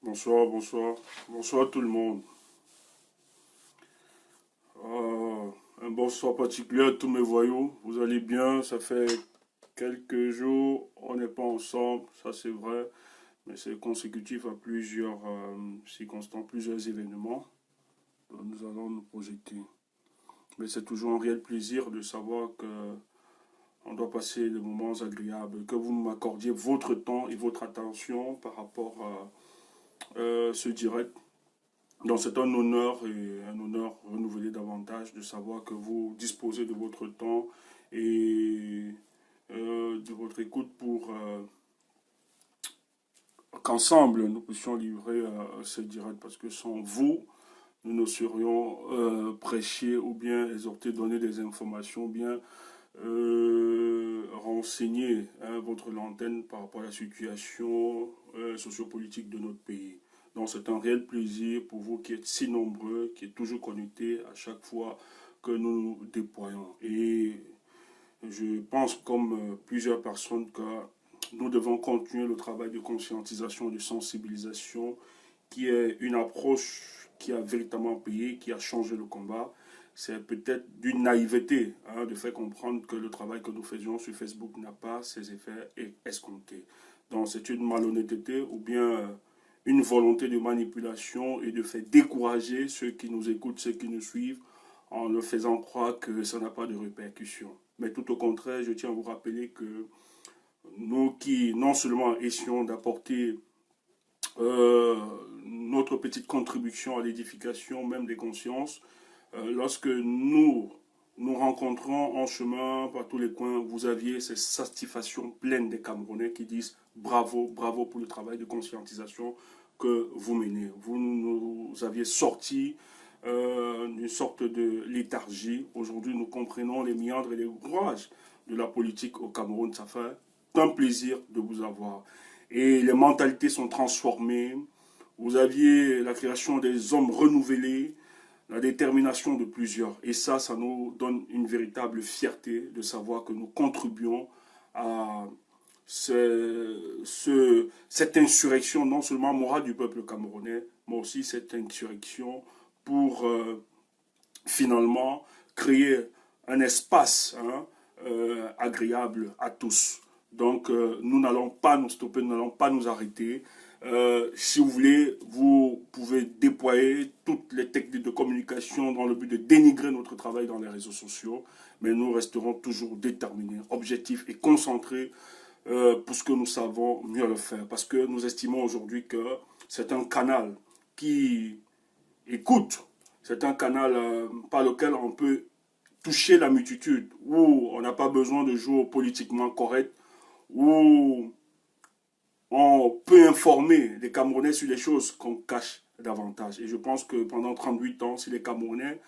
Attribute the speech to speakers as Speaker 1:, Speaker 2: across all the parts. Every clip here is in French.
Speaker 1: Bonsoir, bonsoir. Bonsoir tout le monde. Un bonsoir particulier à tous mes voyous. Vous allez bien? Ça fait quelques jours, on n'est pas ensemble, ça c'est vrai, mais c'est consécutif à plusieurs circonstances, plusieurs événements dont nous allons nous projeter. Mais c'est toujours un réel plaisir de savoir que on doit passer des moments agréables, que vous m'accordiez votre temps et votre attention par rapport à ce direct. Donc c'est un honneur et un honneur renouvelé davantage de savoir que vous disposez de votre temps et de votre écoute pour qu'ensemble nous puissions livrer ce direct parce que sans vous, nous ne serions prêchés ou bien exhortés, donner des informations, ou bien renseigner votre lanterne par rapport à la situation sociopolitique de notre pays. Donc c'est un réel plaisir pour vous qui êtes si nombreux, qui êtes toujours connectés à chaque fois que nous nous déployons. Et je pense comme plusieurs personnes que nous devons continuer le travail de conscientisation et de sensibilisation qui est une approche qui a véritablement payé, qui a changé le combat. C'est peut-être d'une naïveté de faire comprendre que le travail que nous faisions sur Facebook n'a pas ses effets escomptés. Donc c'est une malhonnêteté ou bien une volonté de manipulation et de faire décourager ceux qui nous écoutent, ceux qui nous suivent, en leur faisant croire que ça n'a pas de répercussions. Mais tout au contraire, je tiens à vous rappeler que nous qui non seulement essayons d'apporter euh, notre petite contribution à l'édification même des consciences, lorsque nous rencontrons en chemin par tous les coins, vous aviez ces satisfactions pleines des Camerounais qui disent bravo, bravo pour le travail de conscientisation que vous menez. Vous nous aviez sorti d'une sorte de léthargie. Aujourd'hui, nous comprenons les méandres et les rouages de la politique au Cameroun. Ça fait un plaisir de vous avoir. Et les mentalités sont transformées. Vous aviez la création des hommes renouvelés, la détermination de plusieurs. Et ça nous donne une véritable fierté de savoir que nous contribuons à cette insurrection, non seulement morale du peuple camerounais, mais aussi cette insurrection pour finalement créer un espace agréable à tous. Donc nous n'allons pas nous stopper, nous n'allons pas nous arrêter. Si vous voulez, vous pouvez déployer toutes les techniques de communication dans le but de dénigrer notre travail dans les réseaux sociaux, mais nous resterons toujours déterminés, objectifs et concentrés pour ce que nous savons mieux le faire. Parce que nous estimons aujourd'hui que c'est un canal qui écoute, c'est un canal par lequel on peut toucher la multitude, où on n'a pas besoin de jouer politiquement correct, où on peut informer les Camerounais sur les choses qu'on cache davantage. Et je pense que pendant 38 ans, si les Camerounais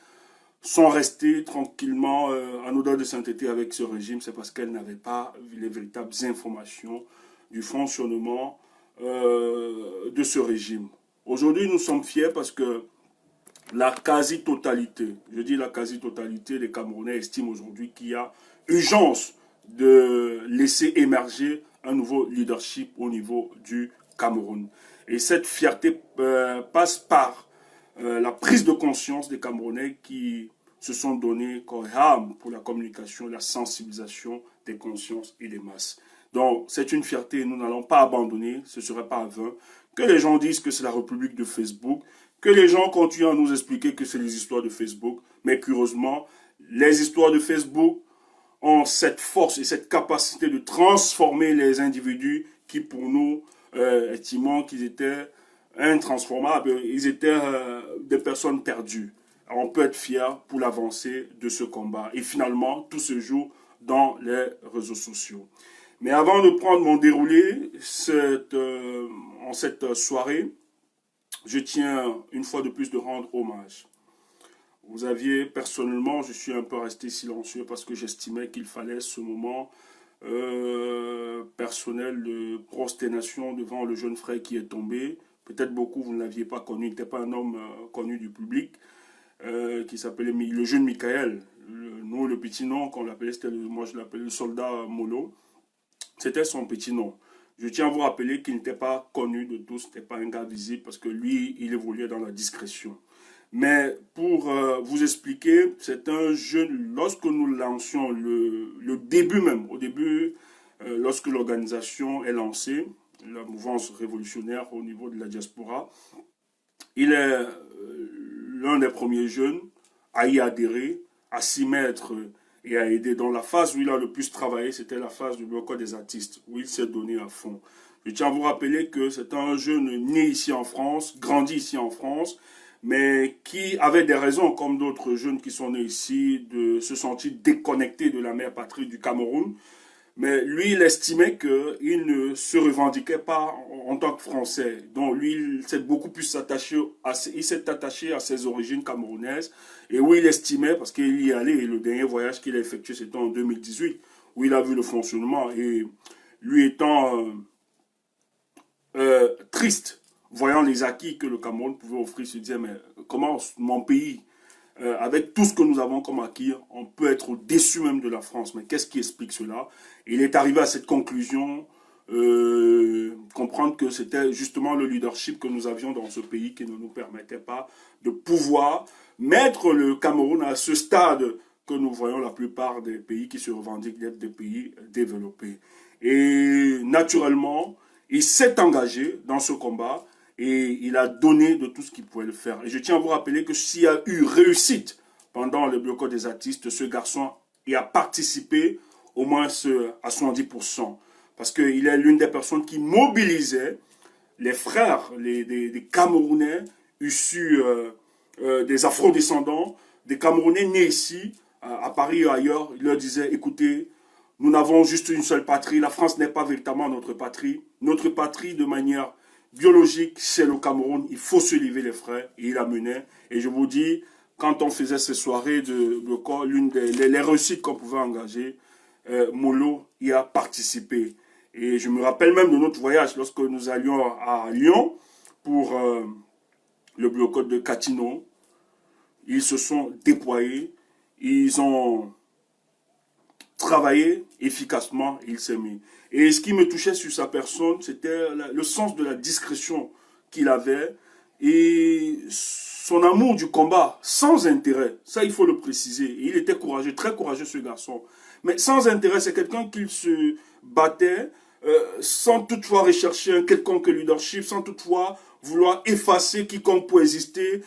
Speaker 1: sont restés tranquillement en odeur de sainteté avec ce régime, c'est parce qu'elles n'avaient pas les véritables informations du fonctionnement de ce régime. Aujourd'hui, nous sommes fiers parce que la quasi-totalité, je dis la quasi-totalité des Camerounais estiment aujourd'hui qu'il y a urgence de laisser émerger un nouveau leadership au niveau du Cameroun. Et cette fierté passe par la prise de conscience des Camerounais qui se sont donnés corps et âme pour la communication et la sensibilisation des consciences et des masses. Donc, c'est une fierté, nous n'allons pas abandonner, ce ne serait pas vain. Que les gens disent que c'est la République de Facebook, que les gens continuent à nous expliquer que c'est les histoires de Facebook, mais curieusement, les histoires de Facebook ont cette force et cette capacité de transformer les individus qui, pour nous, estimons qu'ils étaient intransformables, ils étaient des personnes perdues. On peut être fier pour l'avancée de ce combat. Et finalement, tout se joue dans les réseaux sociaux. Mais avant de prendre mon déroulé en cette soirée, je tiens une fois de plus de rendre hommage. Vous aviez, personnellement, je suis un peu resté silencieux parce que j'estimais qu'il fallait ce moment personnel de prosternation devant le jeune frère qui est tombé peut-être beaucoup vous ne l'aviez pas connu, il n'était pas un homme connu du public, qui s'appelait le jeune Michael. Nous, le petit nom qu'on l'appelait, moi je l'appelais le soldat Molo. C'était son petit nom. Je tiens à vous rappeler qu'il n'était pas connu de tous, n'était pas un gars visible parce que lui, il évoluait dans la discrétion. Mais pour vous expliquer, c'est un jeune, lorsque nous lancions le début même, au début, lorsque l'organisation est lancée, la mouvance révolutionnaire au niveau de la diaspora, il est l'un des premiers jeunes à y adhérer, à s'y mettre et à aider. Dans la phase où il a le plus travaillé, c'était la phase du bloc des artistes, où il s'est donné à fond. Je tiens à vous rappeler que c'est un jeune né ici en France, grandi ici en France, mais qui avait des raisons, comme d'autres jeunes qui sont nés ici, de se sentir déconnectés de la mère patrie du Cameroun. Mais lui, il estimait qu'il ne se revendiquait pas en tant que Français. Donc lui, il s'est beaucoup plus attaché à ses origines camerounaises. Et où il estimait, parce qu'il y allait, et le dernier voyage qu'il a effectué, c'était en 2018, où il a vu le fonctionnement. Et lui étant triste, voyant les acquis que le Cameroun pouvait offrir, se disait, mais comment mon pays, avec tout ce que nous avons comme acquis, on peut être déçu même de la France. Mais qu'est-ce qui explique cela? Il est arrivé à cette conclusion, comprendre que c'était justement le leadership que nous avions dans ce pays qui ne nous permettait pas de pouvoir mettre le Cameroun à ce stade que nous voyons la plupart des pays qui se revendiquent d'être des pays développés. Et naturellement, il s'est engagé dans ce combat et il a donné de tout ce qu'il pouvait le faire. Et je tiens à vous rappeler que s'il y a eu réussite pendant le bloc des artistes, ce garçon y a participé au moins à 70%. Parce qu'il est l'une des personnes qui mobilisait les frères, des Camerounais issus des Afro-descendants, des Camerounais nés ici, à Paris et ailleurs. Il leur disait, écoutez, nous n'avons juste une seule patrie. La France n'est pas véritablement notre patrie. Notre patrie, de manière biologique, c'est le Cameroun. Il faut se lever les frères. Et il a mené. Et je vous dis, quand on faisait ces soirées de corps, l'une des les réussites qu'on pouvait engager, Molo y a participé. Et je me rappelle même de notre voyage lorsque nous allions à Lyon pour le bloc de Catino. Ils se sont déployés. Ils ont travaillé efficacement, il s'est mis. Et ce qui me touchait sur sa personne, c'était le sens de la discrétion qu'il avait et son amour du combat, sans intérêt. Ça, il faut le préciser. Et il était courageux, très courageux ce garçon. Mais sans intérêt, c'est quelqu'un qui se battait sans toutefois rechercher un quelconque leadership, sans toutefois vouloir effacer quiconque peut exister,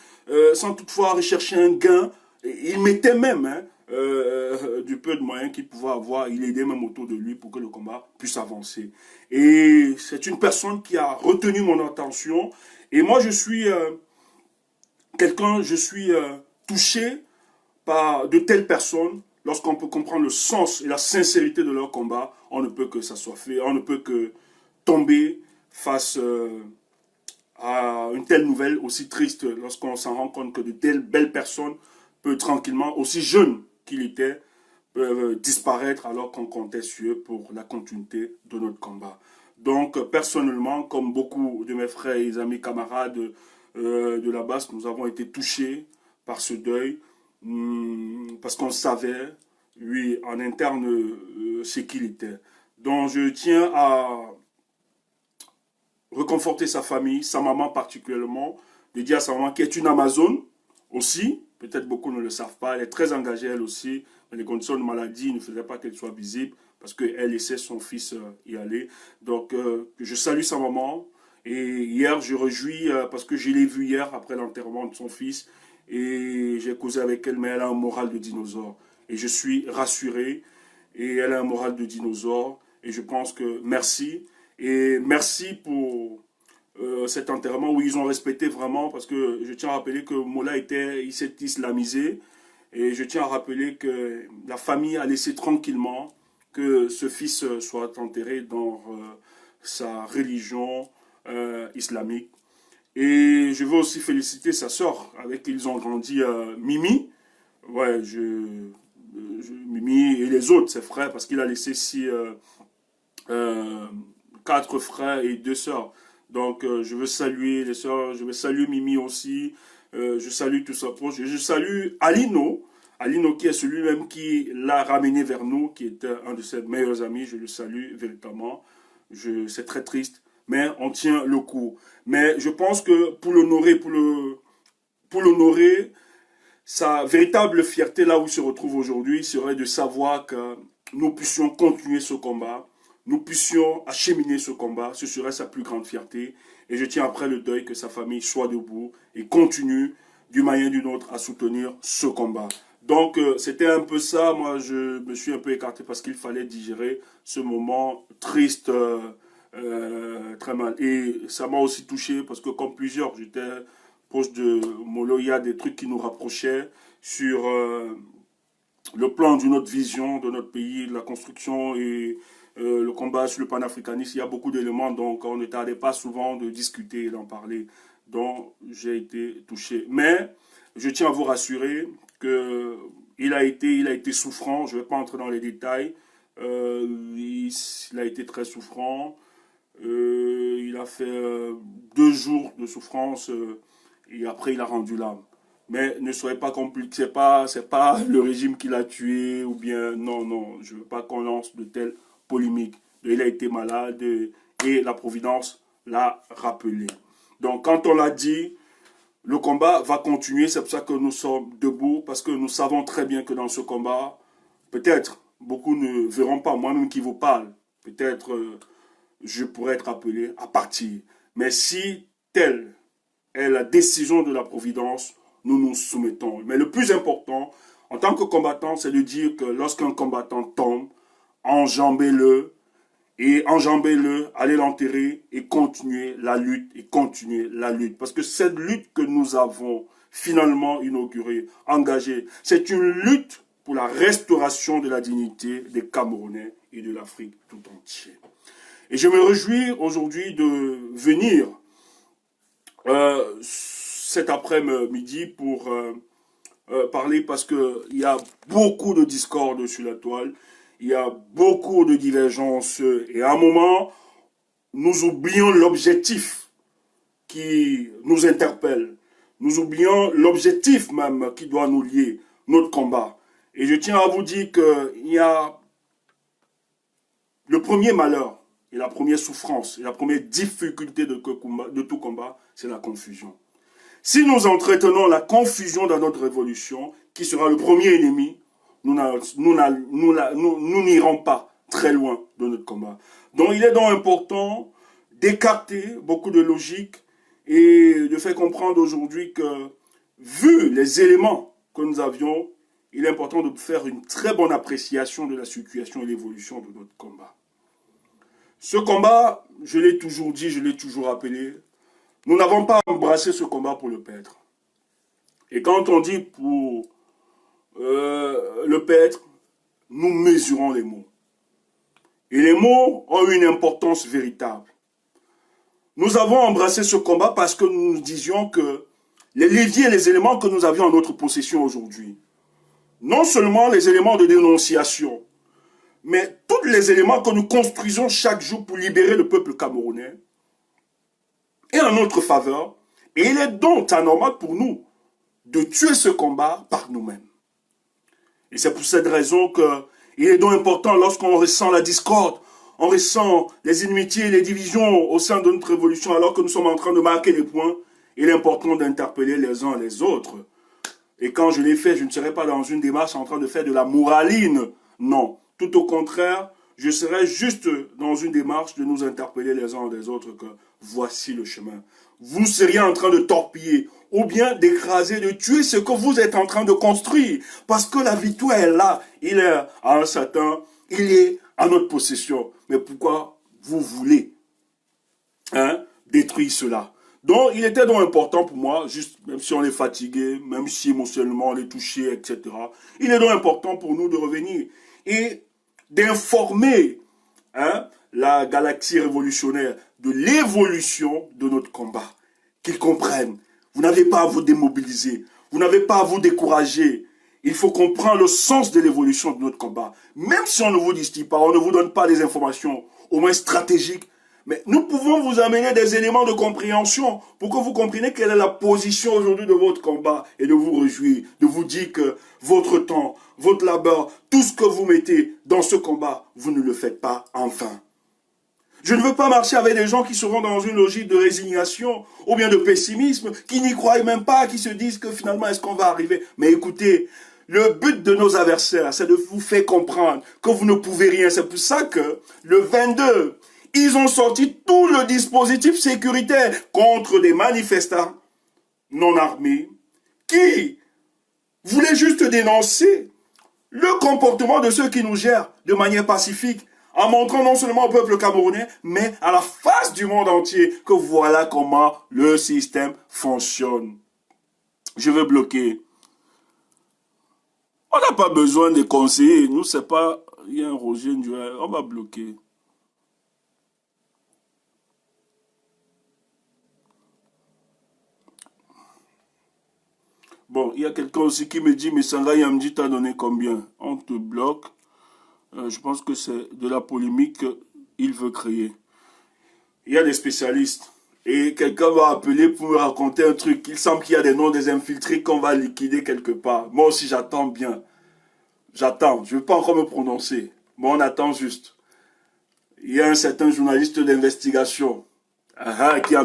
Speaker 1: sans toutefois rechercher un gain. Et il mettait même du peu de moyens qu'il pouvait avoir, il aidait même autour de lui pour que le combat puisse avancer. Et c'est une personne qui a retenu mon attention. Et moi, je suis je suis touché par de telles personnes. Lorsqu'on peut comprendre le sens et la sincérité de leur combat, on ne peut que ça soit fait, on ne peut que tomber face à une telle nouvelle aussi triste lorsqu'on s'en rend compte que de telles belles personnes peuvent tranquillement, aussi jeunes qu'il était, peuvent disparaître alors qu'on comptait sur eux pour la continuité de notre combat. Donc, personnellement, comme beaucoup de mes frères et amis camarades de la base, nous avons été touchés par ce deuil, parce qu'on savait, lui, en interne, ce qu'il était. Donc, je tiens à reconforter sa famille, sa maman particulièrement, de dire à sa maman qui est une Amazone aussi, peut-être beaucoup ne le savent pas, elle est très engagée elle aussi, mais les conditions de maladie ne faisaient pas qu'elle soit visible, parce qu'elle laissait son fils y aller. Donc je salue sa maman, et hier je réjouis, parce que je l'ai vue hier après l'enterrement de son fils, et j'ai causé avec elle, mais elle a un moral de dinosaure. Et je suis rassuré, et elle a un moral de dinosaure, et je pense que merci. Et merci pour cet enterrement où ils ont respecté vraiment, parce que je tiens à rappeler que Mola il s'est islamisé, et je tiens à rappeler que la famille a laissé tranquillement que ce fils soit enterré dans sa religion islamique. Et je veux aussi féliciter sa sœur, avec qui ils ont grandi, Mimi. Ouais, Mimi et les autres, ses frères, parce qu'il a laissé 4 frères et 2 sœurs. Donc, je veux saluer les sœurs, je veux saluer Mimi aussi, je salue tous ses proches, je salue Alino, Alino qui est celui-même qui l'a ramené vers nous, qui était un de ses meilleurs amis, je le salue véritablement. C'est très triste, mais on tient le coup. Mais je pense que pour l'honorer, pour l'honorer, sa véritable fierté là où il se retrouve aujourd'hui serait de savoir que nous puissions continuer ce combat, nous puissions acheminer ce combat, ce serait sa plus grande fierté. Et je tiens après le deuil que sa famille soit debout et continue d'une manière ou d'une autre à soutenir ce combat. Donc c'était un peu ça, moi je me suis un peu écarté parce qu'il fallait digérer ce moment triste, très mal. Et ça m'a aussi touché parce que comme plusieurs, j'étais proche de Molo, il y a des trucs qui nous rapprochaient sur le plan d'une autre vision de notre pays, de la construction et le combat sur le panafricanisme. Il y a beaucoup d'éléments, donc on ne tardait pas souvent de discuter et d'en parler. Donc j'ai été touché. Mais je tiens à vous rassurer que il a été souffrant. Je ne vais pas entrer dans les détails. Il a été très souffrant. Il a fait 2 jours de souffrance et après il a rendu l'âme. Mais ne soyez pas compliqués, c'est pas le régime qui l'a tué ou bien non, non, je veux pas qu'on lance de telles polémiques. Il a été malade et la Providence l'a rappelé. Donc quand on l'a dit, le combat va continuer, c'est pour ça que nous sommes debout, parce que nous savons très bien que dans ce combat, peut-être beaucoup ne verront pas, moi-même qui vous parle, peut-être je pourrais être appelé à partir. Mais si telle est la décision de la Providence, nous nous soumettons. Mais le plus important, en tant que combattant, c'est de dire que lorsqu'un combattant tombe, enjambez-le, et enjambez-le, allez l'enterrer et continuer la lutte, et continuer la lutte. Parce que cette lutte que nous avons finalement inaugurée, engagée, c'est une lutte pour la restauration de la dignité des Camerounais et de l'Afrique tout entière. Et je me réjouis aujourd'hui de venir cet après-midi pour parler parce qu'il y a beaucoup de discorde sur la toile, il y a beaucoup de divergences et à un moment, nous oublions l'objectif qui nous interpelle. Nous oublions l'objectif même qui doit nous lier, notre combat. Et je tiens à vous dire qu'il y a le premier malheur et la première souffrance et la première difficulté de tout combat, c'est la confusion. Si nous entretenons la confusion dans notre révolution, qui sera le premier ennemi, nous n'irons pas très loin de notre combat. Donc il est donc important d'écarter beaucoup de logique et de faire comprendre aujourd'hui que, vu les éléments que nous avions, il est important de faire une très bonne appréciation de la situation et l'évolution de notre combat. Ce combat, je l'ai toujours dit, je l'ai toujours appelé, nous n'avons pas embrassé ce combat pour le perdre. Et quand on dit pour le perdre, nous mesurons les mots. Et les mots ont une importance véritable. Nous avons embrassé ce combat parce que nous nous disions que les leviers et les éléments que nous avions en notre possession aujourd'hui, non seulement les éléments de dénonciation, mais tous les éléments que nous construisons chaque jour pour libérer le peuple camerounais, est en notre faveur. Et il est donc anormal pour nous de tuer ce combat par nous-mêmes. Et c'est pour cette raison qu'il est donc important lorsqu'on ressent la discorde, on ressent les inimitiés, les divisions au sein de notre révolution, alors que nous sommes en train de marquer les points, il est important d'interpeller les uns les autres. Et quand je l'ai fait, je ne serai pas dans une démarche en train de faire de la moraline. Non, tout au contraire, je serai juste dans une démarche de nous interpeller les uns les autres que voici le chemin. Vous seriez en train de torpiller ou bien d'écraser, de tuer ce que vous êtes en train de construire. Parce que la victoire est là. Il est à un certain, il est à notre possession. Mais pourquoi vous voulez détruire cela? Donc, il était donc important pour moi, juste, même si on est fatigué, même si émotionnellement on est touché, etc. Il est donc important pour nous de revenir et d'informer la galaxie révolutionnaire de l'évolution de notre combat. Qu'ils comprennent. Vous n'avez pas à vous démobiliser. Vous n'avez pas à vous décourager. Il faut comprendre le sens de l'évolution de notre combat. Même si on ne vous distille pas, on ne vous donne pas des informations au moins stratégiques, Mais nous pouvons vous amener des éléments de compréhension pour que vous compreniez quelle est la position aujourd'hui de votre combat et de vous réjouir, de vous dire que votre temps, votre labeur, tout ce que vous mettez dans ce combat, vous ne le faites pas en vain. Je ne veux pas marcher avec des gens qui seront dans une logique de résignation ou bien de pessimisme, qui n'y croient même pas, qui se disent que finalement, est-ce qu'on va arriver? Mais écoutez, le but de nos adversaires, c'est de vous faire comprendre que vous ne pouvez rien. C'est pour ça que le 22, ils ont sorti tout le dispositif sécuritaire contre des manifestants non armés qui voulaient juste dénoncer le comportement de ceux qui nous gèrent de manière pacifique, en montrant non seulement au peuple camerounais, mais à la face du monde entier que voilà comment le système fonctionne. Je vais bloquer. On n'a pas besoin de conseillers. Nous, c'est pas... Il y a un Roger Nduel. On va bloquer. Bon, il y a quelqu'un aussi qui me dit, mais Sanga Yamdi t'a donné combien? On te bloque. Je pense que c'est de la polémique qu'il veut créer. Il y a des spécialistes. Et quelqu'un va appeler pour me raconter un truc. Il semble qu'il y a des noms des infiltrés qu'on va liquider quelque part. Moi aussi, j'attends bien. J'attends. Je ne veux pas encore me prononcer. Mais on attend juste. Il y a un certain journaliste d'investigation qui est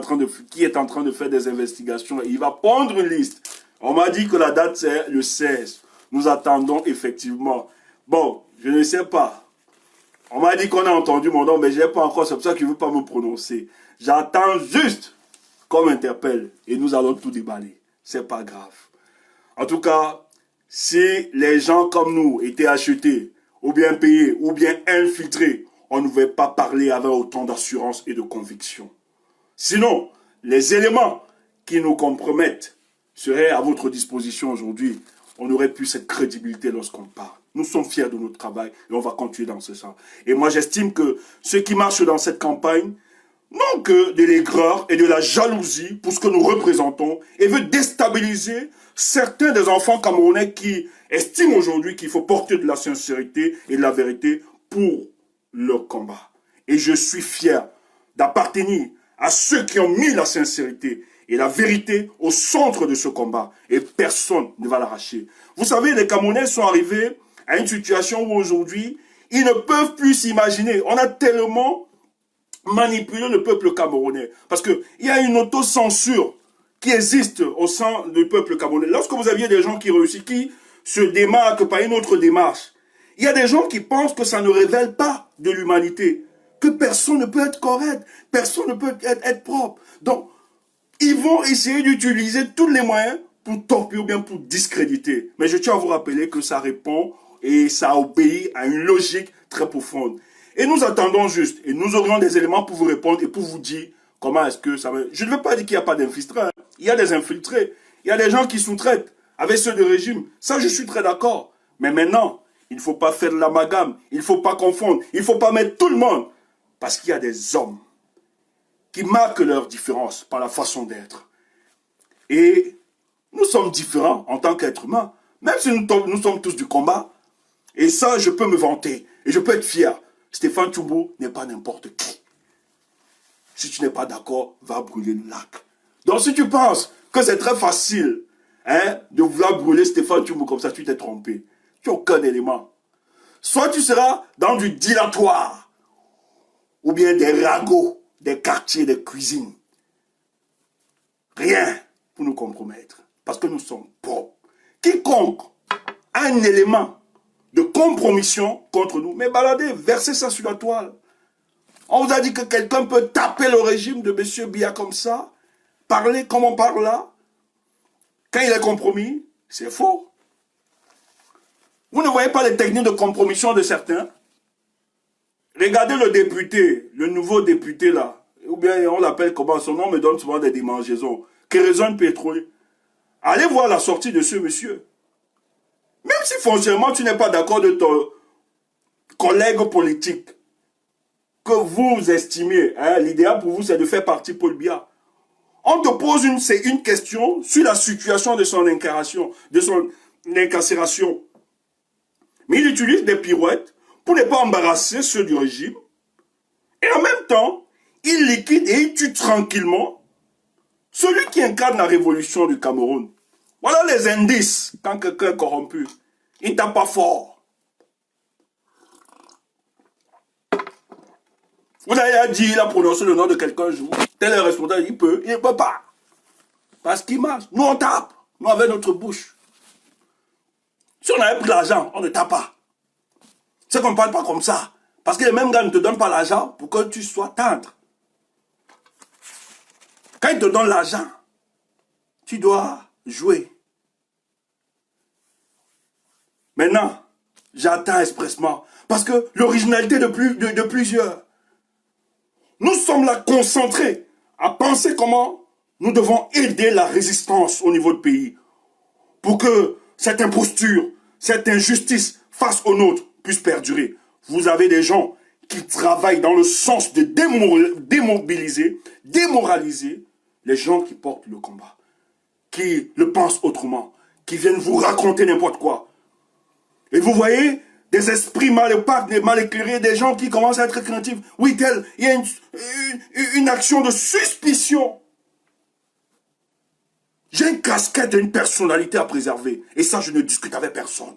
Speaker 1: en train de faire des investigations. Il va prendre une liste. On m'a dit que la date, c'est le 16. Nous attendons effectivement. Bon, je ne sais pas. On m'a dit qu'on a entendu mon nom, mais je n'ai pas encore. C'est pour ça qu'il ne veut pas me prononcer. J'attends juste qu'on m'interpelle et nous allons tout déballer. C'est pas grave. En tout cas, si les gens comme nous étaient achetés, ou bien payés, ou bien infiltrés, on ne pouvait pas parler avec autant d'assurance et de conviction. Sinon, les éléments qui nous compromettent seraient à votre disposition aujourd'hui. On aurait plus cette crédibilité lorsqu'on parle. Nous sommes fiers de notre travail et on va continuer dans ce sens. Et moi, j'estime que ceux qui marchent dans cette campagne n'ont que de l'aigreur et de la jalousie pour ce que nous représentons et veulent déstabiliser certains des enfants camerounais qui estiment aujourd'hui qu'il faut porter de la sincérité et de la vérité pour leur combat. Et je suis fier d'appartenir à ceux qui ont mis la sincérité et la vérité au centre de ce combat. Et personne ne va l'arracher. Vous savez, les Camerounais sont arrivés à une situation où aujourd'hui, ils ne peuvent plus s'imaginer. On a tellement manipulé le peuple camerounais. Parce qu'il y a une autocensure qui existe au sein du peuple camerounais. Lorsque vous aviez des gens qui réussissent, qui se démarquent par une autre démarche, il y a des gens qui pensent que ça ne révèle pas de l'humanité, que personne ne peut être correct, personne ne peut être propre. Donc, ils vont essayer d'utiliser tous les moyens pour torpiller ou bien pour discréditer. Mais je tiens à vous rappeler que ça répond et ça obéit à une logique très profonde. Et nous attendons juste, et nous aurons des éléments pour vous répondre et pour vous dire comment est-ce que ça va... Je ne veux pas dire qu'il n'y a pas d'infiltrés. Hein. Il y a des infiltrés. Il y a des gens qui sous-traitent avec ceux du régime. Ça, je suis très d'accord. Mais maintenant, il ne faut pas faire de l'amalgame. Il ne faut pas confondre. Il ne faut pas mettre tout le monde. Parce qu'il y a des hommes qui marquent leur différence par la façon d'être. Et nous sommes différents en tant qu'êtres humains. Même si nous sommes tous du combat. Et ça, je peux me vanter. Et je peux être fier. Stéphane Tchoumbou n'est pas n'importe qui. Si tu n'es pas d'accord, va brûler le lac. Donc si tu penses que c'est très facile de vouloir brûler Stéphane Tchoumbou comme ça, tu t'es trompé. Tu n'as aucun élément. Soit tu seras dans du dilatoire, ou bien des ragots, des quartiers, des cuisines. Rien pour nous compromettre. Parce que nous sommes propres. Quiconque a un élément de compromission contre nous, mais baladez, versez ça sur la toile. On vous a dit que quelqu'un peut taper le régime de M. Biya comme ça, parler comme on parle là, quand il est compromis, c'est faux. Vous ne voyez pas les techniques de compromission de certains? Regardez le député, le nouveau député là, ou bien on l'appelle comment, son nom me donne souvent des démangeaisons, Kérézone Pétrole. Allez voir la sortie de ce monsieur. Même si foncièrement tu n'es pas d'accord de ton collègue politique, que vous estimez, l'idéal pour vous c'est de faire partie Paul Biya. On te pose une question sur la situation de son incarcération, Mais il utilise des pirouettes pour ne pas embarrasser ceux du régime. Et en même temps, il liquide et il tue tranquillement celui qui incarne la révolution du Cameroun. Voilà les indices quand quelqu'un est corrompu. Il ne tape pas fort. Vous avez dit, il a prononcé le nom de quelqu'un un jour. Tel est le responsable, il ne peut pas. Parce qu'il marche. Nous, on tape. Nous, avec notre bouche. Si on avait pris l'argent, on ne tape pas. C'est qu'on ne parle pas comme ça. Parce que les mêmes gars ne te donnent pas l'argent pour que tu sois tendre. Quand ils te donnent l'argent, tu dois jouer. Maintenant, j'attends expressement. Parce que l'originalité de plusieurs. Nous sommes là concentrés à penser comment nous devons aider la résistance au niveau du pays. Pour que cette imposture, cette injustice face aux nôtres puisse perdurer. Vous avez des gens qui travaillent dans le sens de démobiliser, démoraliser les gens qui portent le combat, qui le pensent autrement, qui viennent vous raconter n'importe quoi. Et vous voyez des esprits mal opaques, mal éclairés, des gens qui commencent à être craintifs. Oui, tel, il y a une action de suspicion. J'ai une casquette et une personnalité à préserver. Et ça, je ne discute avec personne.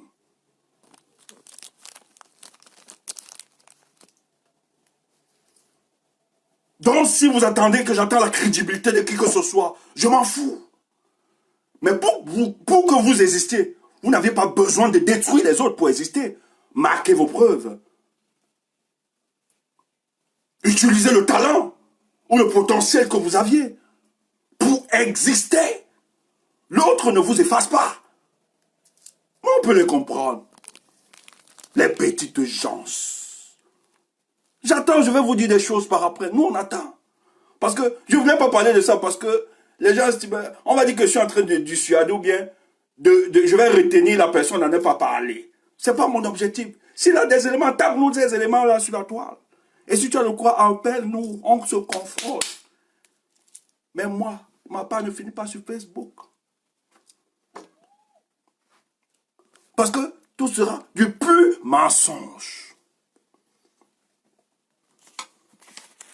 Speaker 1: Donc, si vous attendez que j'attende la crédibilité de qui que ce soit, je m'en fous. Mais pour que vous existiez, vous n'avez pas besoin de détruire les autres pour exister. Marquez vos preuves. Utilisez le talent ou le potentiel que vous aviez pour exister. L'autre ne vous efface pas. On peut les comprendre. Les petites gens. J'attends, je vais vous dire des choses par après. Nous, on attend. Parce que je ne voulais pas parler de ça parce que les gens se disent, on va dire que je suis en train de dissuader ou bien je vais retenir la personne à ne pas parler. Ce n'est pas mon objectif. S'il a des éléments, tape-nous ces éléments-là sur la toile. Et si tu as le quoi, appelle-nous, on se confronte. Mais moi, ma part ne finit pas sur Facebook. Parce que tout sera du pur mensonge.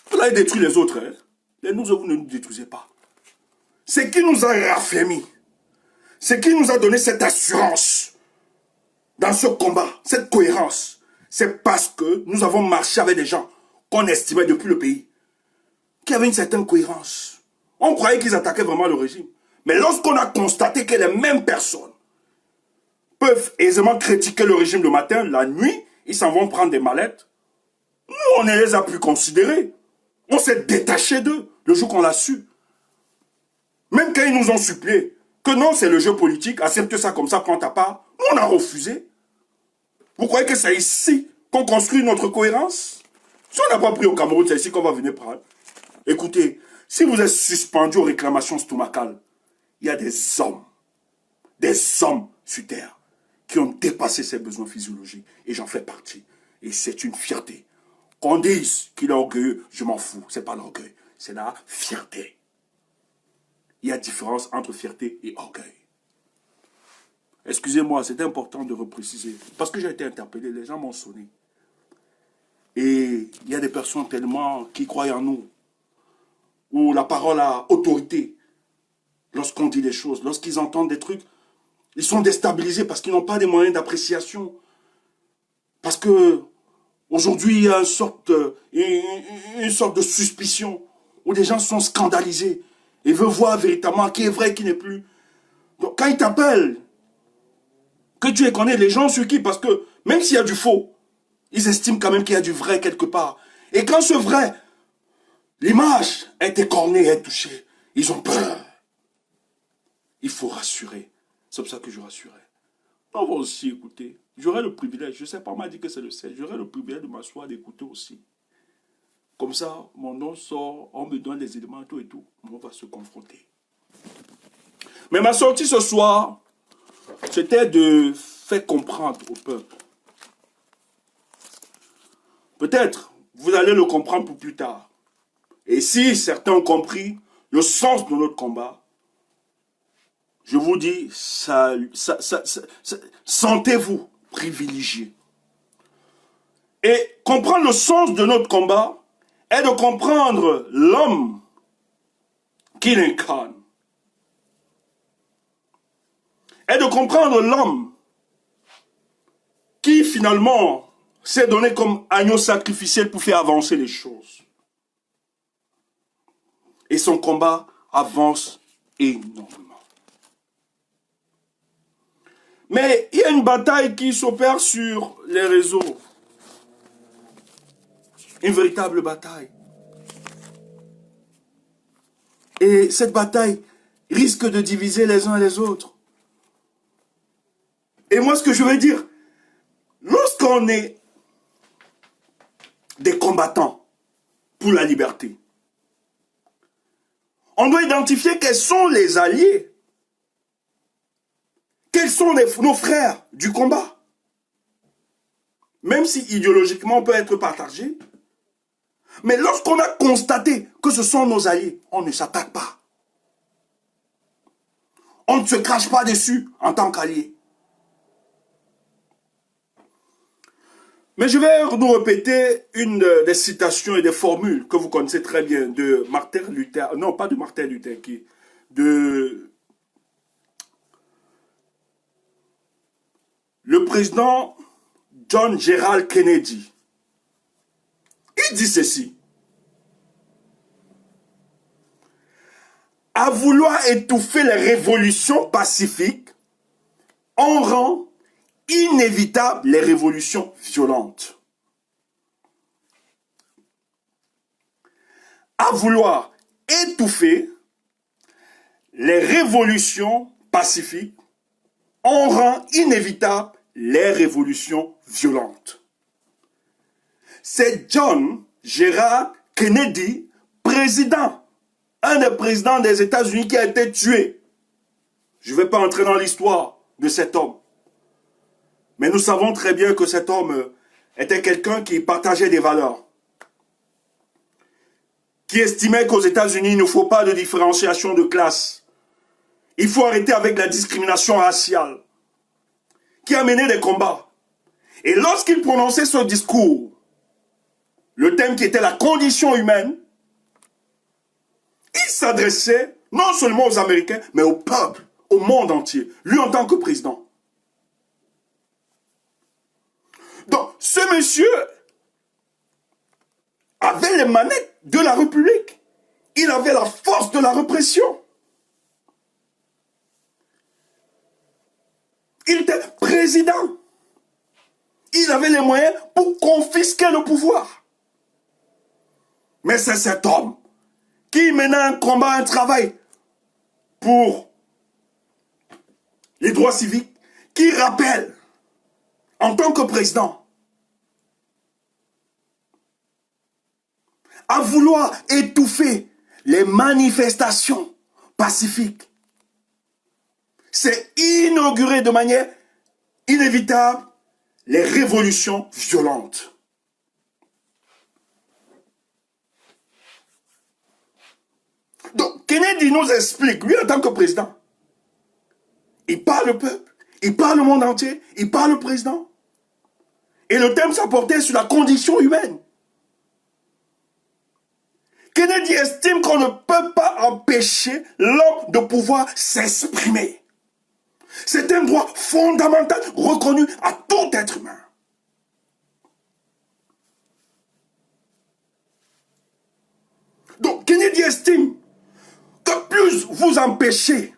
Speaker 1: Vous allez détruire les autres. Hein? Et nous, vous ne nous détruisez pas. Ce qui nous a raffermis, ce qui nous a donné cette assurance dans ce combat, cette cohérence, c'est parce que nous avons marché avec des gens qu'on estimait depuis le pays, qui avaient une certaine cohérence. On croyait qu'ils attaquaient vraiment le régime. Mais lorsqu'on a constaté que les mêmes personnes peuvent aisément critiquer le régime le matin, la nuit, ils s'en vont prendre des mallettes, nous, on ne les a plus considérés. On s'est détaché d'eux le jour qu'on l'a su. Même quand ils nous ont supplié que non, c'est le jeu politique, accepte ça comme ça, prends ta part, nous, on a refusé. Vous croyez que c'est ici qu'on construit notre cohérence? Si on n'a pas pris au Cameroun, c'est ici qu'on va venir prendre. Écoutez, si vous êtes suspendu aux réclamations stomacales, il y a des hommes sur terre, qui ont dépassé ces besoins physiologiques. Et j'en fais partie. Et c'est une fierté. Qu'on dise qu'il est orgueilleux, je m'en fous. C'est pas l'orgueil, c'est la fierté. Il y a différence entre fierté et orgueil. Excusez-moi, c'est important de repréciser. Parce que j'ai été interpellé, les gens m'ont sonné. Et il y a des personnes tellement qui croient en nous, où la parole a autorité. Lorsqu'on dit des choses, lorsqu'ils entendent des trucs, ils sont déstabilisés parce qu'ils n'ont pas des moyens d'appréciation. Parce que aujourd'hui, il y a une sorte de suspicion où des gens sont scandalisés et veulent voir véritablement qui est vrai et qui n'est plus. Donc quand ils t'appellent, que tu les connais, les gens sur qui, parce que même s'il y a du faux, ils estiment quand même qu'il y a du vrai quelque part. Et quand ce vrai, l'image est écornée, est touchée, ils ont peur. Il faut rassurer. C'est pour ça que je rassurais. On va aussi écouter. J'aurai le privilège, je ne sais pas, on m'a dit que c'est le 16, j'aurai le privilège de m'asseoir, d'écouter aussi. Comme ça, mon nom sort, on me donne les éléments, tout et tout. On va se confronter. Mais ma sortie ce soir, c'était de faire comprendre au peuple. Peut-être, vous allez le comprendre pour plus tard. Et si certains ont compris le sens de notre combat, je vous dis, sentez-vous privilégié. Et comprendre le sens de notre combat est de comprendre l'homme qu'il incarne. Est de comprendre l'homme qui finalement s'est donné comme agneau sacrificiel pour faire avancer les choses. Et son combat avance énormément. Mais il y a une bataille qui s'opère sur les réseaux. Une véritable bataille. Et cette bataille risque de diviser les uns et les autres. Et moi, ce que je veux dire, lorsqu'on est des combattants pour la liberté, on doit identifier quels sont les alliés, quels sont nos frères du combat. Même si idéologiquement on peut être partagé, mais lorsqu'on a constaté que ce sont nos alliés, on ne s'attaque pas. On ne se crache pas dessus en tant qu'alliés. Mais je vais nous répéter une des citations et des formules que vous connaissez très bien de Martin Luther, non pas de Martin Luther King, de le président John Gerald Kennedy. Il dit ceci: à vouloir étouffer les révolutions pacifiques, on rend inévitable les révolutions violentes. À vouloir étouffer les révolutions pacifiques, on rend inévitable les révolutions violentes. C'est John Gerald Kennedy, président, un des présidents des États-Unis qui a été tué. Je ne vais pas entrer dans l'histoire de cet homme. Mais nous savons très bien que cet homme était quelqu'un qui partageait des valeurs. Qui estimait qu'aux États-Unis, il ne faut pas de différenciation de classe. Il faut arrêter avec la discrimination raciale. Qui a mené des combats. Et lorsqu'il prononçait ce discours, le thème qui était la condition humaine, il s'adressait non seulement aux Américains, mais au peuple, au monde entier, lui en tant que président. Donc, ce monsieur avait les manettes de la République. Il avait la force de la répression. Il était président. Il avait les moyens pour confisquer le pouvoir. Mais c'est cet homme qui menait un combat, un travail pour les droits civiques, qui rappelle, en tant que président, à vouloir étouffer les manifestations pacifiques. C'est inaugurer de manière inévitable les révolutions violentes. Donc, Kennedy nous explique, lui en tant que président, il parle le peuple, il parle le monde entier, il parle le président. Et le thème s'apportait sur la condition humaine. Kennedy estime qu'on ne peut pas empêcher l'homme de pouvoir s'exprimer. C'est un droit fondamental reconnu à tout être humain. Donc, Kennedy estime que plus vous empêchez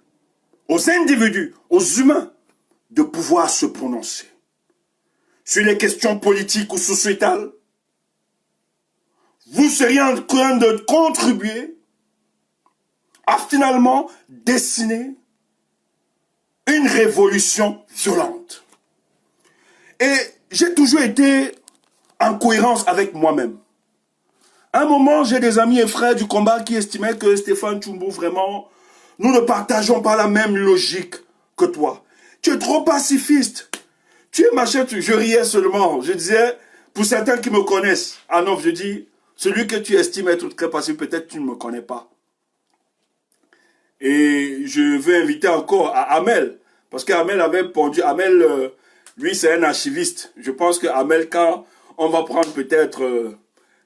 Speaker 1: aux individus, aux humains, de pouvoir se prononcer sur les questions politiques ou sociétales, vous seriez en train de contribuer à finalement dessiner une révolution violente. Et j'ai toujours été en cohérence avec moi-même. À un moment, j'ai des amis et frères du combat qui estimaient que Stéphane Tshumbu, vraiment, nous ne partageons pas la même logique que toi. Tu es trop pacifiste. Tu es machin, je riais seulement. Je disais, pour certains qui me connaissent, ah non, je dis, celui que tu estimes être très pacifiste, peut-être tu ne me connais pas. Et je veux inviter encore à Amel, parce qu'Amel avait répondu, Amel, lui c'est un archiviste. Je pense que Amel, quand on va prendre peut-être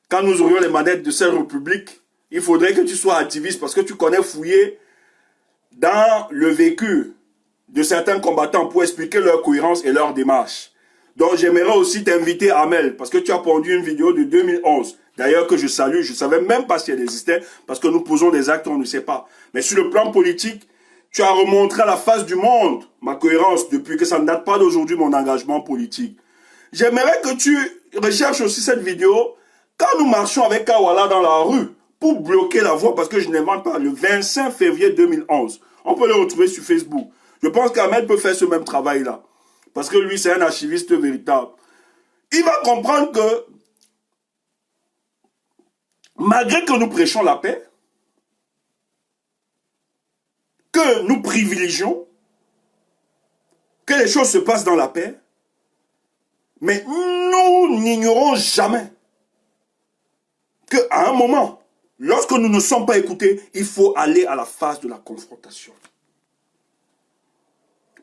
Speaker 1: quand nous aurions les manettes de cette république, il faudrait que tu sois activiste parce que tu connais fouiller dans le vécu de certains combattants pour expliquer leur cohérence et leur démarche. Donc j'aimerais aussi t'inviter, Amel, parce que tu as pondu une vidéo de 2011, d'ailleurs que je salue, je ne savais même pas si elle existait, parce que nous posons des actes, on ne sait pas. Mais sur le plan politique, tu as remontré à la face du monde ma cohérence depuis que ça ne date pas d'aujourd'hui mon engagement politique. J'aimerais que tu recherches aussi cette vidéo quand nous marchons avec Kawala dans la rue pour bloquer la voie, parce que je n'invente pas, le 25 février 2011. On peut le retrouver sur Facebook. Je pense qu'Ahmed peut faire ce même travail-là. Parce que lui, c'est un archiviste véritable. Il va comprendre que, malgré que nous prêchons la paix, que nous privilégions, que les choses se passent dans la paix, mais nous n'ignorons jamais qu'à un moment, lorsque nous ne sommes pas écoutés, il faut aller à la phase de la confrontation.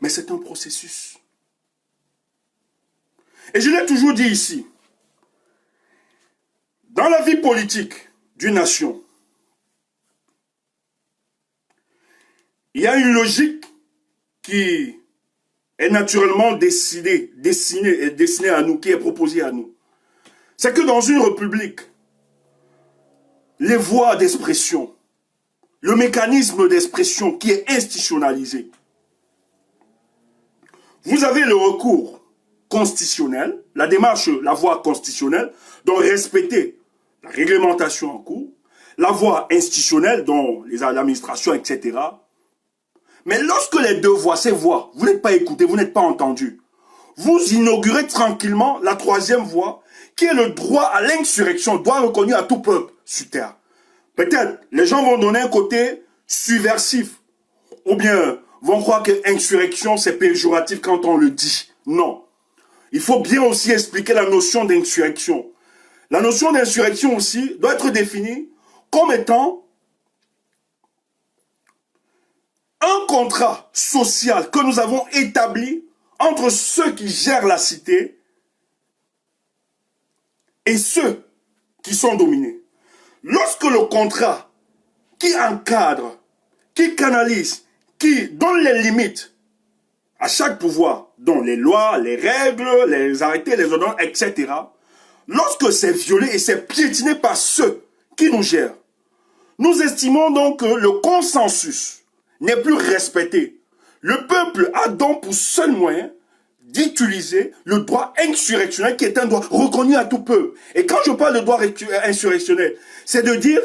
Speaker 1: Mais c'est un processus. Et je l'ai toujours dit ici, dans la vie politique d'une nation, il y a une logique qui est naturellement dessinée à nous, qui est proposée à nous. C'est que dans une république, les voies d'expression, le mécanisme d'expression qui est institutionnalisé, vous avez le recours constitutionnel, la démarche, la voie constitutionnelle, dont respecter la réglementation en cours, la voie institutionnelle, dont les administrations, etc. Mais lorsque les deux voies, ces voies, vous n'êtes pas écoutés, vous n'êtes pas entendus, vous inaugurez tranquillement la troisième voie, qui est le droit à l'insurrection, droit reconnu à tout peuple sur terre. Peut-être, les gens vont donner un côté subversif, ou bien vont croire que insurrection, c'est péjoratif quand on le dit. Non. Il faut bien aussi expliquer la notion d'insurrection. La notion d'insurrection aussi doit être définie comme étant un contrat social que nous avons établi entre ceux qui gèrent la cité et ceux qui sont dominés. Lorsque le contrat qui encadre, qui canalise, qui donne les limites à chaque pouvoir, dont les lois, les règles, les arrêtés, les ordonnances, etc., lorsque c'est violé et c'est piétiné par ceux qui nous gèrent, nous estimons donc que le consensus n'est plus respecté. Le peuple a donc pour seul moyen d'utiliser le droit insurrectionnel qui est un droit reconnu à tout peuple. Et quand je parle de droit insurrectionnel, c'est de dire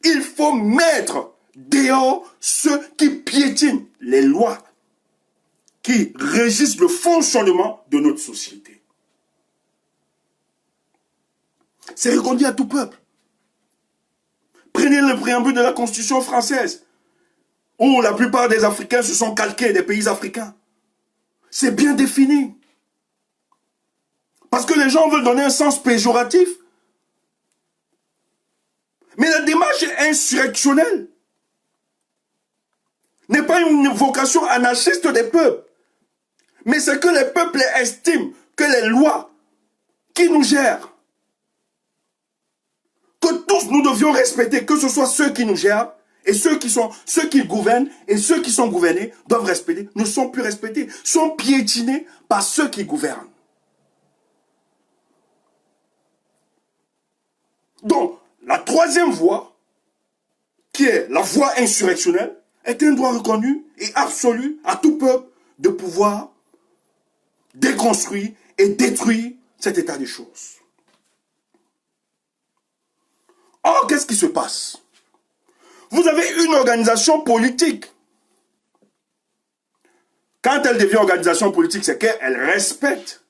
Speaker 1: il faut mettre dehors ceux qui piétinent les lois qui régissent le fonctionnement de notre société. C'est reconnu à tout peuple. Prenez le préambule de la Constitution française, où la plupart des Africains se sont calqués des pays africains. C'est bien défini. Parce que les gens veulent donner un sens péjoratif. Mais la démarche insurrectionnelle n'est pas une vocation anarchiste des peuples. Mais c'est que les peuples estiment que les lois qui nous gèrent, que tous nous devions respecter, que ce soit ceux qui nous gèrent, et ceux qui gouvernent, et ceux qui sont gouvernés doivent respecter, ne sont plus respectés, sont piétinés par ceux qui gouvernent. Donc, la troisième voie, qui est la voie insurrectionnelle, est un droit reconnu et absolu à tout peuple de pouvoir déconstruire et détruire cet état des choses. Or, qu'est-ce qui se passe? Vous avez une organisation politique. Quand elle devient organisation politique, c'est qu'elle respecte.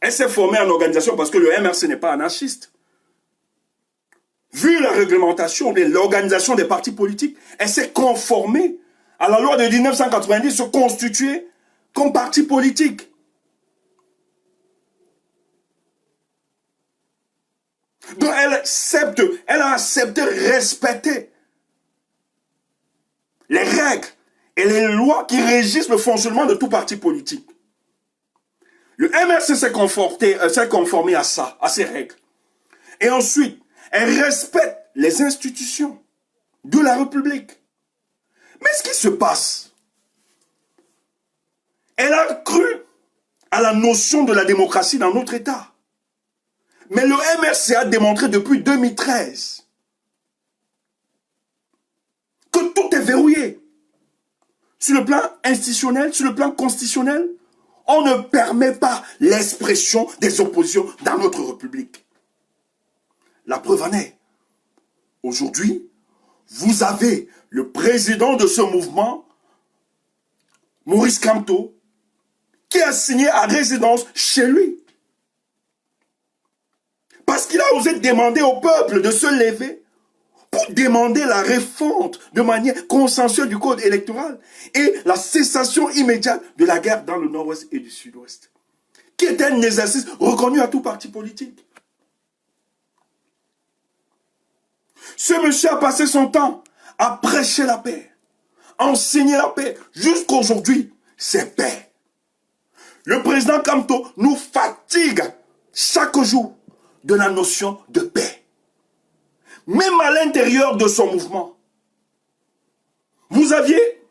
Speaker 1: Elle s'est formée en organisation parce que le MRC n'est pas anarchiste. Vu la réglementation, l'organisation des partis politiques, elle s'est conformée à la loi de 1990, se constituer comme parti politique. Donc elle a accepté respecter les règles et les lois qui régissent le fonctionnement de tout parti politique. Le MRC s'est conformé à ça, à ces règles. Et ensuite, elle respecte les institutions de la République. Mais ce qui se passe, elle a cru à la notion de la démocratie dans notre État. Mais le MRC a démontré depuis 2013 que tout est verrouillé. Sur le plan institutionnel, sur le plan constitutionnel, on ne permet pas l'expression des oppositions dans notre République. La preuve en est. Aujourd'hui, vous avez le président de ce mouvement, Maurice Kamto, qui a signé à résidence chez lui. Parce qu'il a osé demander au peuple de se lever pour demander la refonte de manière consensuelle du code électoral et la cessation immédiate de la guerre dans le nord-ouest et du sud-ouest, qui est un exercice reconnu à tout parti politique. Ce monsieur a passé son temps à prêcher la paix, à enseigner la paix. Jusqu'aujourd'hui, c'est paix. Le président Kamto nous fatigue chaque jour de la notion de paix. Même à l'intérieur de son mouvement, vous aviez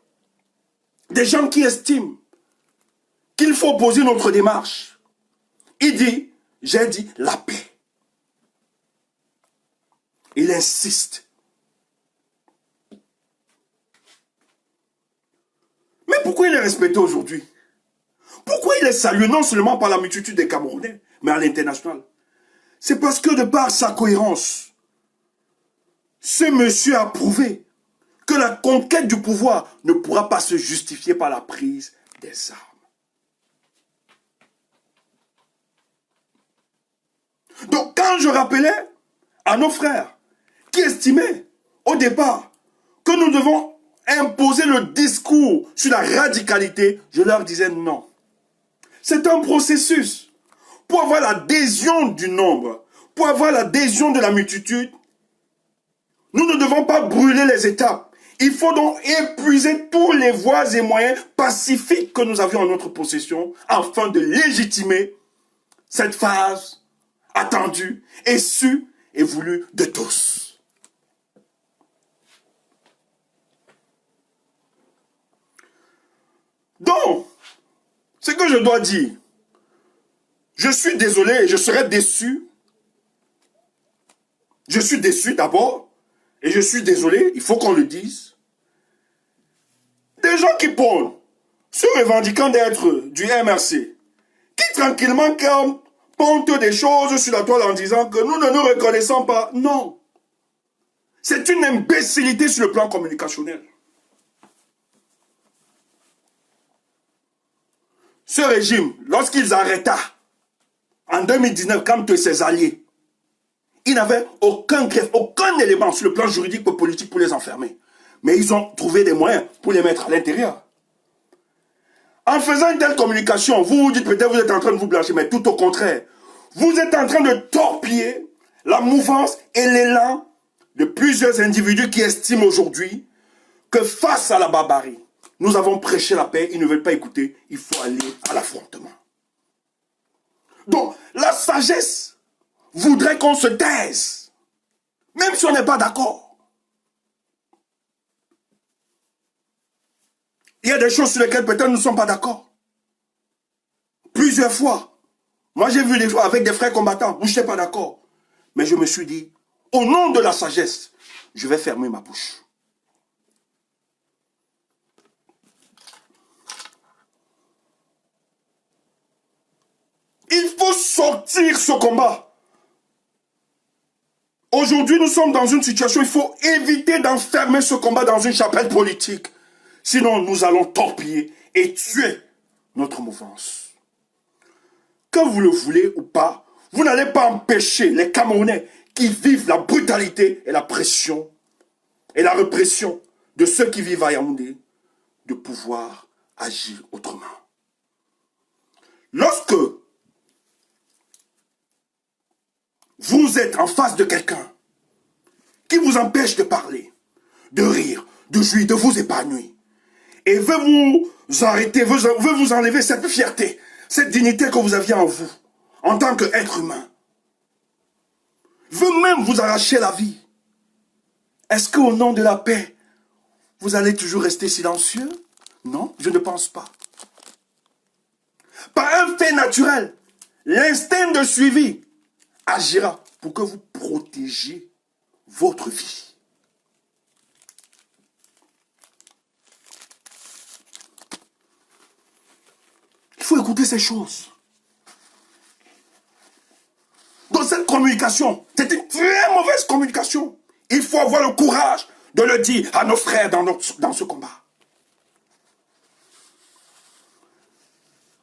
Speaker 1: des gens qui estiment qu'il faut poser notre démarche. Il dit, j'ai dit la paix. Il insiste. Mais pourquoi il est respecté aujourd'hui? Pourquoi il est salué non seulement par la multitude des Camerounais, mais à l'international? C'est parce que de par sa cohérence, ce monsieur a prouvé que la conquête du pouvoir ne pourra pas se justifier par la prise des armes. Donc quand je rappelais à nos frères qui estimaient au départ que nous devons imposer le discours sur la radicalité, je leur disais non. C'est un processus. Pour avoir l'adhésion du nombre, pour avoir l'adhésion de la multitude, nous ne devons pas brûler les étapes. Il faut donc épuiser tous les voies et moyens pacifiques que nous avions en notre possession afin de légitimer cette phase attendue et sue et voulue de tous. Donc, ce que je dois dire, je suis désolé et je serai déçu. Je suis déçu d'abord et je suis désolé, il faut qu'on le dise. Des gens qui prônent, se revendiquant d'être du MRC, qui tranquillement pontent des choses sur la toile en disant que nous ne nous reconnaissons pas. Non. C'est une imbécilité sur le plan communicationnel. Ce régime, lorsqu'ils arrêta en 2019, Kamto et ses alliés, ils n'avaient aucun greffe, aucun élément sur le plan juridique ou politique pour les enfermer. Mais ils ont trouvé des moyens pour les mettre à l'intérieur. En faisant une telle communication, vous vous dites peut-être vous êtes en train de vous blanchir, mais tout au contraire. Vous êtes en train de torpiller la mouvance et l'élan de plusieurs individus qui estiment aujourd'hui que face à la barbarie, nous avons prêché la paix, ils ne veulent pas écouter, il faut aller à l'affrontement. Donc, la sagesse voudrait qu'on se taise, même si on n'est pas d'accord. Il y a des choses sur lesquelles peut-être nous ne sommes pas d'accord. Plusieurs fois. Moi, j'ai vu des fois avec des frères combattants où je n'étais pas d'accord. Mais je me suis dit, au nom de la sagesse, je vais fermer ma bouche. Il faut sortir ce combat. Aujourd'hui, nous sommes dans une situation, il faut éviter d'enfermer ce combat dans une chapelle politique. Sinon, nous allons torpiller et tuer notre mouvance. Que vous le voulez ou pas, vous n'allez pas empêcher les Camerounais qui vivent la brutalité et la pression et la répression de ceux qui vivent à Yaoundé de pouvoir agir autrement. Lorsque vous êtes en face de quelqu'un qui vous empêche de parler, de rire, de jouir, de vous épanouir, et veut vous arrêter, veut vous enlever cette fierté, cette dignité que vous aviez en vous, en tant qu'être humain, veut même vous arracher la vie. Est-ce qu'au nom de la paix, vous allez toujours rester silencieux? Non, je ne pense pas. Par un fait naturel, l'instinct de suivi agira pour que vous protégiez votre vie. Il faut écouter ces choses. Dans cette communication, c'est une très mauvaise communication. Il faut avoir le courage de le dire à nos frères dans ce combat.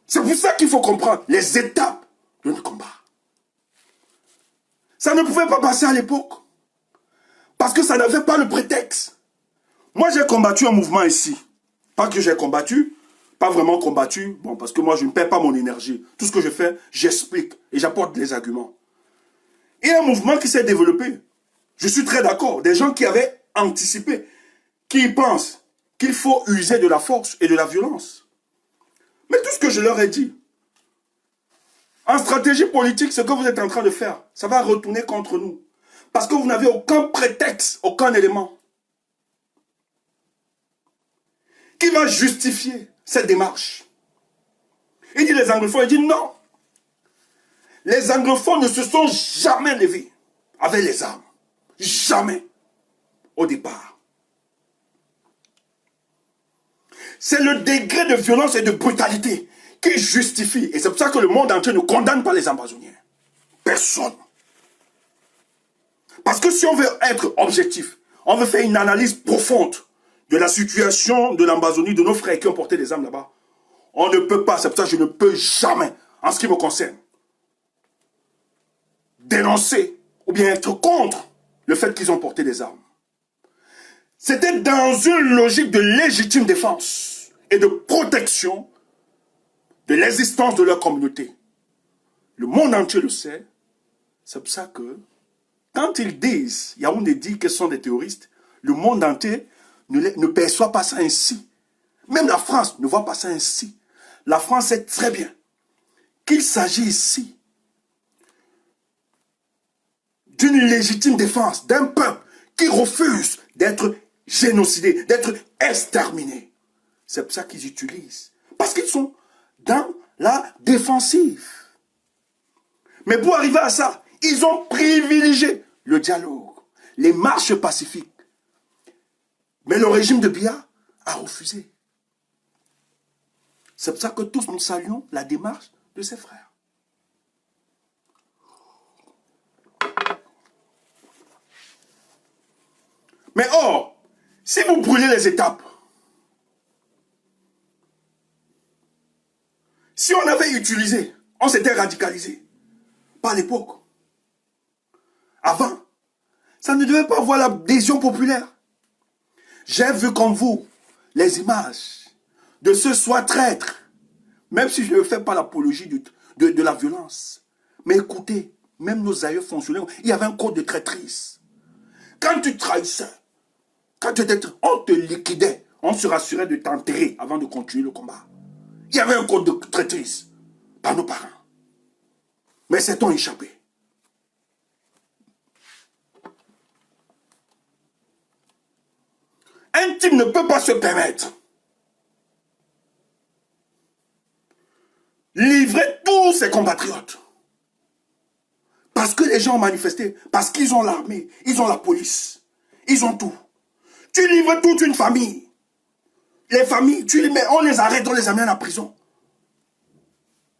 Speaker 1: C'est pour ça qu'il faut comprendre les étapes de notre combat. Ça ne pouvait pas passer à l'époque. Parce que ça n'avait pas le prétexte. Moi, j'ai combattu un mouvement ici. Pas que j'ai combattu, pas vraiment combattu. Bon, parce que moi, je ne perds pas mon énergie. Tout ce que je fais, j'explique et j'apporte les arguments. Et un mouvement qui s'est développé. Je suis très d'accord. Des gens qui avaient anticipé, qui pensent qu'il faut user de la force et de la violence. Mais tout ce que je leur ai dit, en stratégie politique, ce que vous êtes en train de faire, ça va retourner contre nous. Parce que vous n'avez aucun prétexte, aucun élément qui va justifier cette démarche. Il dit les anglophones, il dit non. Les anglophones ne se sont jamais levés avec les armes. Jamais. Au départ. C'est le degré de violence et de brutalité qui justifie. Et c'est pour ça que le monde entier ne condamne pas les ambazoniens. Personne. Parce que si on veut être objectif, on veut faire une analyse profonde de la situation de l'Ambazonie, de nos frères qui ont porté des armes là-bas, on ne peut pas, c'est pour ça que je ne peux jamais, en ce qui me concerne, dénoncer ou bien être contre le fait qu'ils ont porté des armes. C'était dans une logique de légitime défense et de protection de l'existence de leur communauté. Le monde entier le sait. C'est pour ça que, quand ils disent, Yaoundé dit qu'ils sont des terroristes, le monde entier ne perçoit pas ça ainsi. Même la France ne voit pas ça ainsi. La France sait très bien qu'il s'agit ici d'une légitime défense d'un peuple qui refuse d'être génocidé, d'être exterminé. C'est pour ça qu'ils utilisent. Parce qu'ils sont dans la défensive. Mais pour arriver à ça, ils ont privilégié le dialogue, les marches pacifiques. Mais le régime de Biya a refusé. C'est pour ça que tous nous saluons la démarche de ses frères. Mais or, si vous brûlez les étapes, si on avait utilisé, on s'était radicalisé, par l'époque, avant, ça ne devait pas avoir l'adhésion populaire. J'ai vu comme vous les images de ce soi traître, même si je ne fais pas l'apologie de la violence. Mais écoutez, même nos aïeux fonctionnaires, il y avait un code de traîtrise. Quand tu trahissais, on te liquidait, on se rassurait de t'enterrer avant de continuer le combat. Il y avait un code de traîtrise par nos parents. Mais c'est-on échappé. Un type ne peut pas se permettre livrer tous ses compatriotes. Parce que les gens ont manifesté, parce qu'ils ont l'armée, ils ont la police, ils ont tout. Tu livres toute une famille. Les familles, on les arrête, on les amène en prison.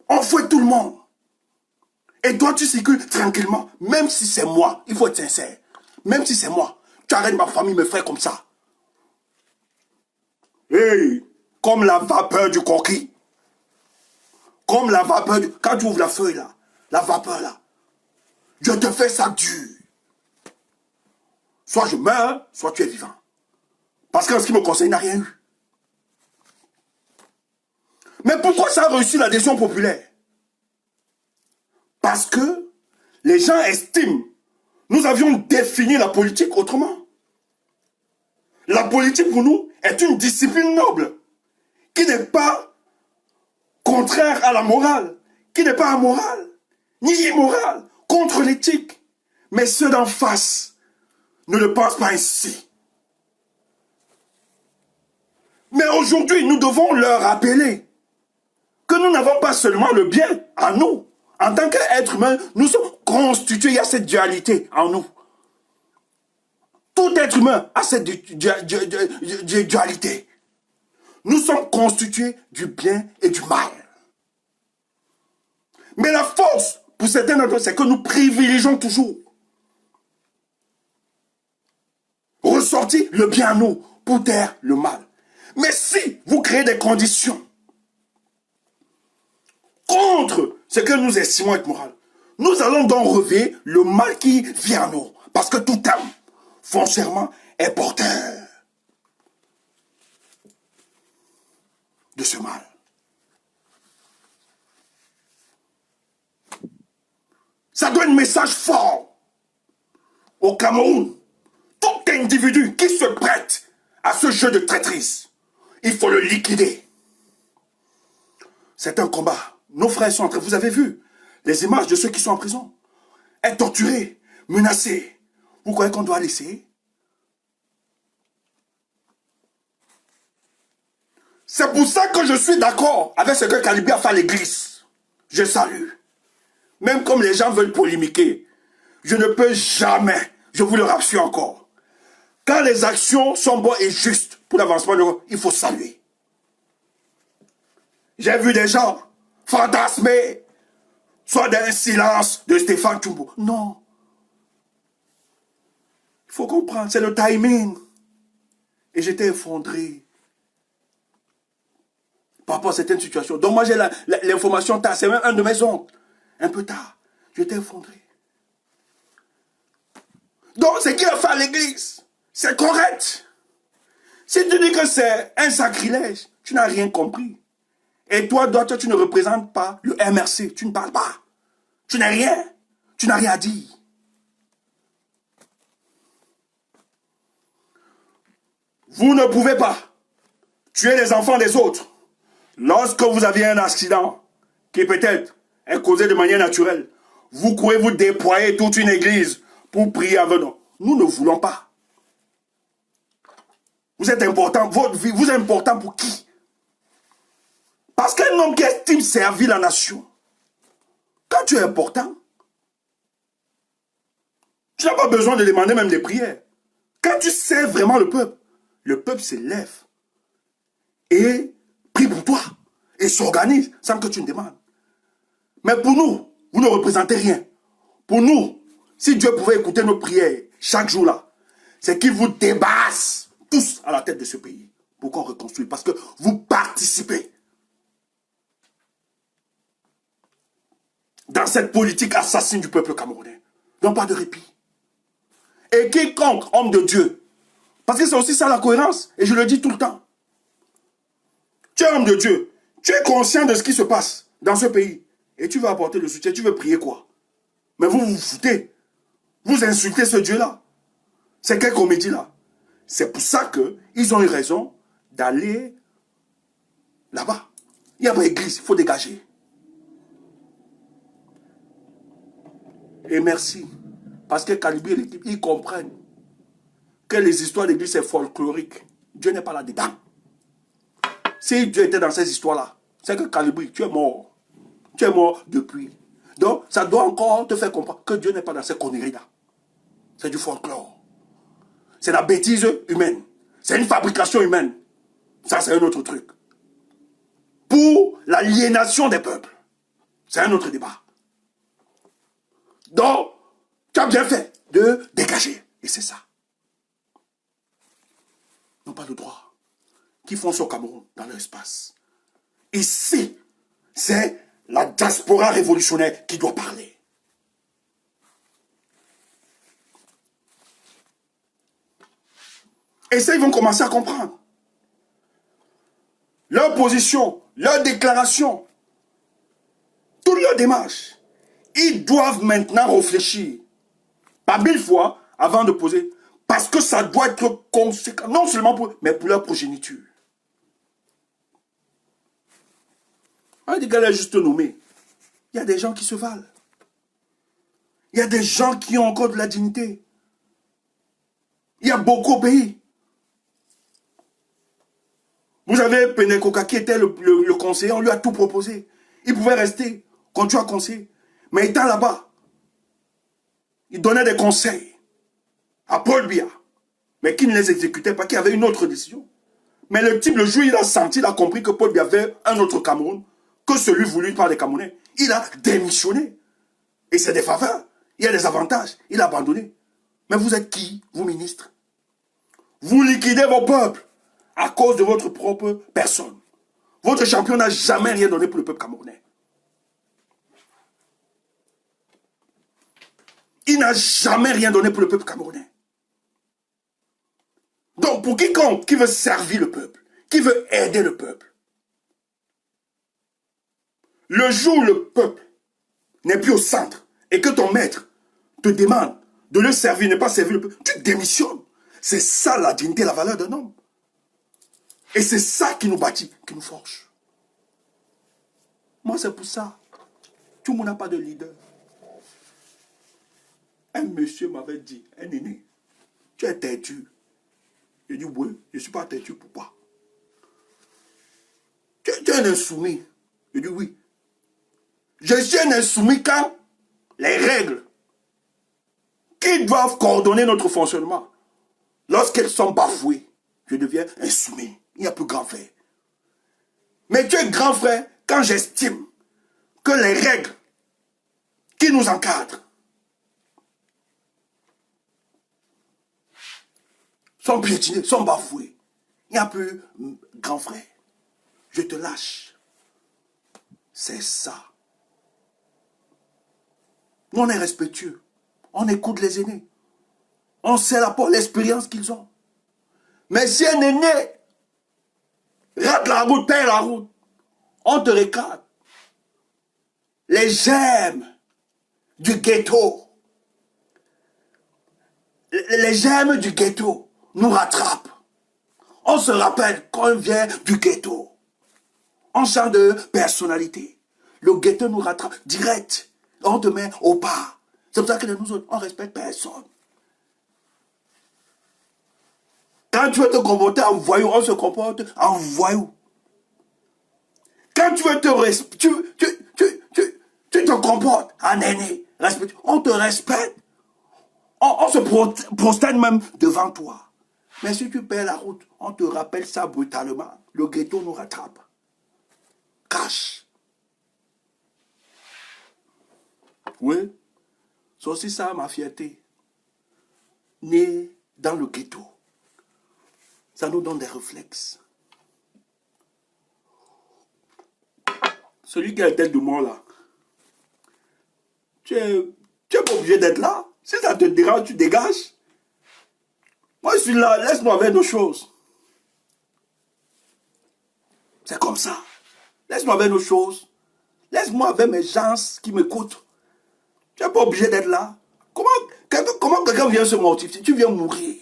Speaker 1: On fouette tout le monde. Et toi, tu circules tranquillement. Même si c'est moi, il faut être sincère. Même si c'est moi, tu arrêtes ma famille, mes frères comme ça. Hey, comme la vapeur du coquille. Comme la vapeur du... Quand tu ouvres la feuille là, la vapeur là, je te fais ça dur. Soit je meurs, soit tu es vivant. Parce qu'en ce qui me concerne, il n'a rien eu. Mais pourquoi ça a réussi l'adhésion populaire? Parce que les gens estiment, nous avions défini la politique autrement. La politique pour nous est une discipline noble, qui n'est pas contraire à la morale, qui n'est pas amorale, ni immorale, contre l'éthique, Mais ceux d'en face ne le pensent pas ainsi. Mais aujourd'hui, nous devons leur rappeler que nous n'avons pas seulement le bien en nous. En tant qu'être humain, nous sommes constitués, il y a cette dualité en nous. Tout être humain a cette dualité. Nous sommes constitués du bien et du mal. Mais la force, pour certains d'entre nous, c'est que nous privilégions toujours ressortir le bien en nous pour taire le mal. Mais si vous créez des conditions contre ce que nous estimons être moral, nous allons donc relever le mal qui vient en nous. Parce que tout homme, foncièrement, est porteur de ce mal. Ça donne un message fort au Cameroun. Tout individu qui se prête à ce jeu de traîtrise, il faut le liquider. C'est un combat. Nos frères sont en train, vous avez vu les images de ceux qui sont en prison, être torturés, menacés. Vous croyez qu'on doit laisser? C'est pour ça que je suis d'accord avec ce que Kalibé a fait à l'église. Je salue. Même comme les gens veulent polémiquer, je ne peux jamais, je vous le rassure encore, quand les actions sont bonnes et justes pour l'avancement de l'Europe, il faut saluer. J'ai vu des gens fantasmer, soit d'un silence de Stéphane Tchoumbou. Non. Il faut comprendre, c'est le timing. Et j'étais effondré par rapport à certaines situations. Donc moi j'ai l'information tard, c'est même un de mes oncles. Un peu tard, j'étais effondré. Donc ce qu'il a fait à l'église, c'est correct. Si tu dis que c'est un sacrilège, tu n'as rien compris. Et toi, tu ne représentes pas le MRC, tu ne parles pas. Tu n'as rien. Tu n'as rien à dire. Vous ne pouvez pas tuer les enfants des autres. Lorsque vous aviez un accident qui peut-être est causé de manière naturelle, vous courez vous déployer toute une église pour prier avec nous. Nous ne voulons pas. Vous êtes important, votre vie, vous êtes important pour qui? Parce qu'un homme qui estime servir la nation, quand tu es important, tu n'as pas besoin de demander même des prières. Quand tu sers vraiment le peuple s'élève et prie pour toi et s'organise sans que tu ne demandes. Mais pour nous, vous ne représentez rien. Pour nous, si Dieu pouvait écouter nos prières chaque jour là, c'est qu'il vous débarrasse tous à la tête de ce pays pour qu'on reconstruise. Parce que vous participez dans cette politique assassine du peuple camerounais. Donc pas de répit. Et quiconque, homme de Dieu, parce que c'est aussi ça la cohérence, et je le dis tout le temps. Tu es homme de Dieu, tu es conscient de ce qui se passe dans ce pays, et tu veux apporter le soutien, tu veux prier quoi? Mais vous vous foutez, vous insultez ce Dieu-là. C'est quelle comédie là? C'est pour ça qu'ils ont eu raison d'aller là-bas. Il n'y a pas d'église, il faut dégager. Et merci. Parce que Kalibé et l'équipe, ils comprennent que les histoires d'église, c'est folklorique. Dieu n'est pas là-dedans. Si Dieu était dans ces histoires-là, c'est que Kalibé, tu es mort. Tu es mort depuis. Donc, ça doit encore te faire comprendre que Dieu n'est pas dans ces conneries-là. C'est du folklore. C'est la bêtise humaine. C'est une fabrication humaine. Ça, c'est un autre truc. Pour l'aliénation des peuples. C'est un autre débat. Donc, tu as bien fait de dégager. Et c'est ça. Ils n'ont pas le droit. Qui font au Cameroun dans l'espace. Ici, c'est la diaspora révolutionnaire qui doit parler. Et ça, ils vont commencer à comprendre. Leur position, leur déclaration, toute leur démarche, ils doivent maintenant réfléchir. Pas 1000 fois avant de poser. Parce que ça doit être conséquent, non seulement pour eux, mais pour leur progéniture. On dit qu'elle est juste nommée. Il y a des gens qui se valent. Il y a des gens qui ont encore de la dignité. Il y a beaucoup au pays. Vous avez Penekoka qui était le conseiller, on lui a tout proposé. Il pouvait rester, continuer à conseiller. Mais étant là-bas, il donnait des conseils à Paul Biya, mais qui ne les exécutait pas, qui avait une autre décision. Mais le type, le jour où il a senti, il a compris que Paul Biya avait un autre Cameroun que celui voulu par les Camerounais. Il a démissionné. Et c'est des faveurs. Il y a des avantages. Il a abandonné. Mais vous êtes qui, vous ministres? Vous liquidez vos peuples à cause de votre propre personne. Votre champion n'a jamais rien donné pour le peuple camerounais. Il n'a jamais rien donné pour le peuple camerounais. Donc, pour quiconque qui veut servir le peuple, qui veut aider le peuple, le jour où le peuple n'est plus au centre et que ton maître te demande de le servir, ne pas servir le peuple, tu démissionnes. C'est ça la dignité, la valeur d'un homme. Et c'est ça qui nous bâtit, qui nous forge. Moi, c'est pour ça. Tout le monde n'a pas de leader. Un monsieur m'avait dit, un aîné, tu es têtu. J'ai dit, oui, je ne suis pas têtu, pourquoi? Tu es un insoumis. J'ai dit, oui. Je suis un insoumis quand les règles qui doivent coordonner notre fonctionnement, lorsqu'elles sont bafouées, je deviens insoumis. Il n'y a plus grand frère. Mais tu es grand frère quand j'estime que les règles qui nous encadrent sont piétinées, sont bafouées. Il n'y a plus grand frère. Je te lâche. C'est ça. Nous, on est respectueux. On écoute les aînés. On sait l'expérience qu'ils ont. Mais si un aîné rate la route, perd la route, on te recadre. Les gemmes du ghetto, les gemmes du ghetto nous rattrapent. On se rappelle qu'on vient du ghetto. On change de personnalité. Le ghetto nous rattrape direct. On te met au pas. C'est pour ça que nous autres, on ne respecte personne. Quand tu veux te comporter en voyou, on se comporte en voyou. Quand tu veux tu te comportes en aîné, on te respecte. On se prosterne même devant toi. Mais si tu perds la route, on te rappelle ça brutalement. Le ghetto nous rattrape. Cache. Oui, c'est aussi ça ma fierté. Né dans le ghetto. Ça nous donne des réflexes. Celui qui a la tête de mort là, tu es pas obligé d'être là. Si ça te dérange, tu dégages. Moi je suis là, laisse-nous avec nos choses. C'est comme ça. Laisse-moi avec nos choses. Laisse-moi avec mes gens qui m'écoutent. Tu n'es pas obligé d'être là. Comment quelqu'un vient se mortifier? Tu viens mourir.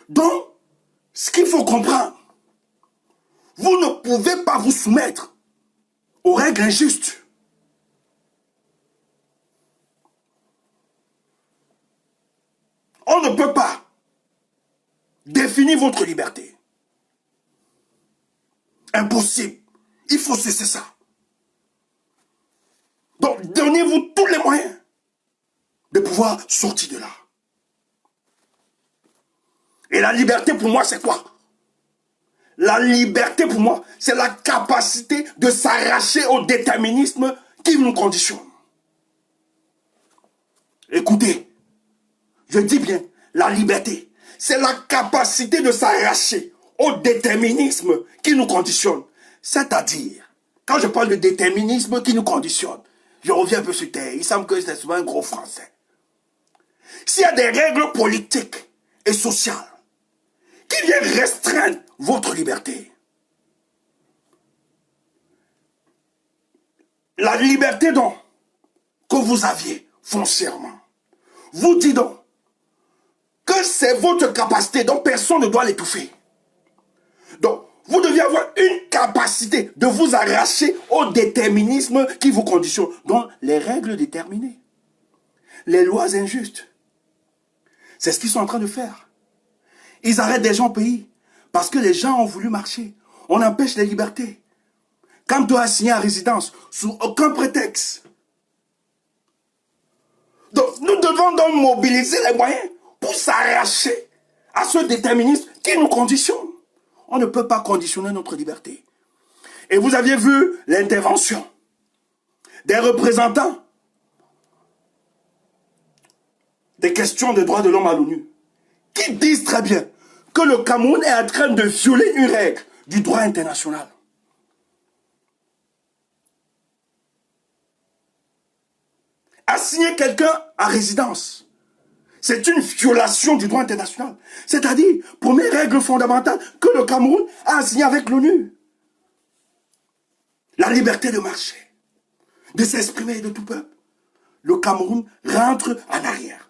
Speaker 1: Donc, ce qu'il faut comprendre, vous ne pouvez pas vous soumettre aux règles injustes. On ne peut pas définir votre liberté. Impossible. Il faut cesser ça. Donc, donnez-vous tous les moyens de pouvoir sortir de là. Et la liberté pour moi, c'est quoi? La liberté pour moi, c'est la capacité de s'arracher au déterminisme qui nous conditionne. Écoutez, je dis bien, la liberté, c'est la capacité de s'arracher au déterminisme qui nous conditionne. C'est-à-dire, quand je parle de déterminisme qui nous conditionne, je reviens un peu sur terre, il semble que c'est souvent un gros français. S'il y a des règles politiques et sociales qui viennent restreindre votre liberté, la liberté donc que vous aviez foncièrement, vous dit donc que c'est votre capacité, donc personne ne doit l'étouffer. Donc, Vous deviez avoir une capacité de vous arracher au déterminisme qui vous conditionne. Donc, les règles déterminées, les lois injustes, c'est ce qu'ils sont en train de faire. Ils arrêtent des gens au pays parce que les gens ont voulu marcher. On empêche les libertés. Quand tu as signé à résidence, sous aucun prétexte. Donc, nous devons donc mobiliser les moyens pour s'arracher à ce déterminisme qui nous conditionne. On ne peut pas conditionner notre liberté. Et vous aviez vu l'intervention des représentants des questions des droits de l'homme à l'ONU, qui disent très bien que le Cameroun est en train de violer une règle du droit international. Assigner quelqu'un à résidence, c'est une violation du droit international. C'est-à-dire, première règle fondamentale que le Cameroun a assignée avec l'ONU. La liberté de marcher, de s'exprimer de tout peuple. Le Cameroun rentre en arrière.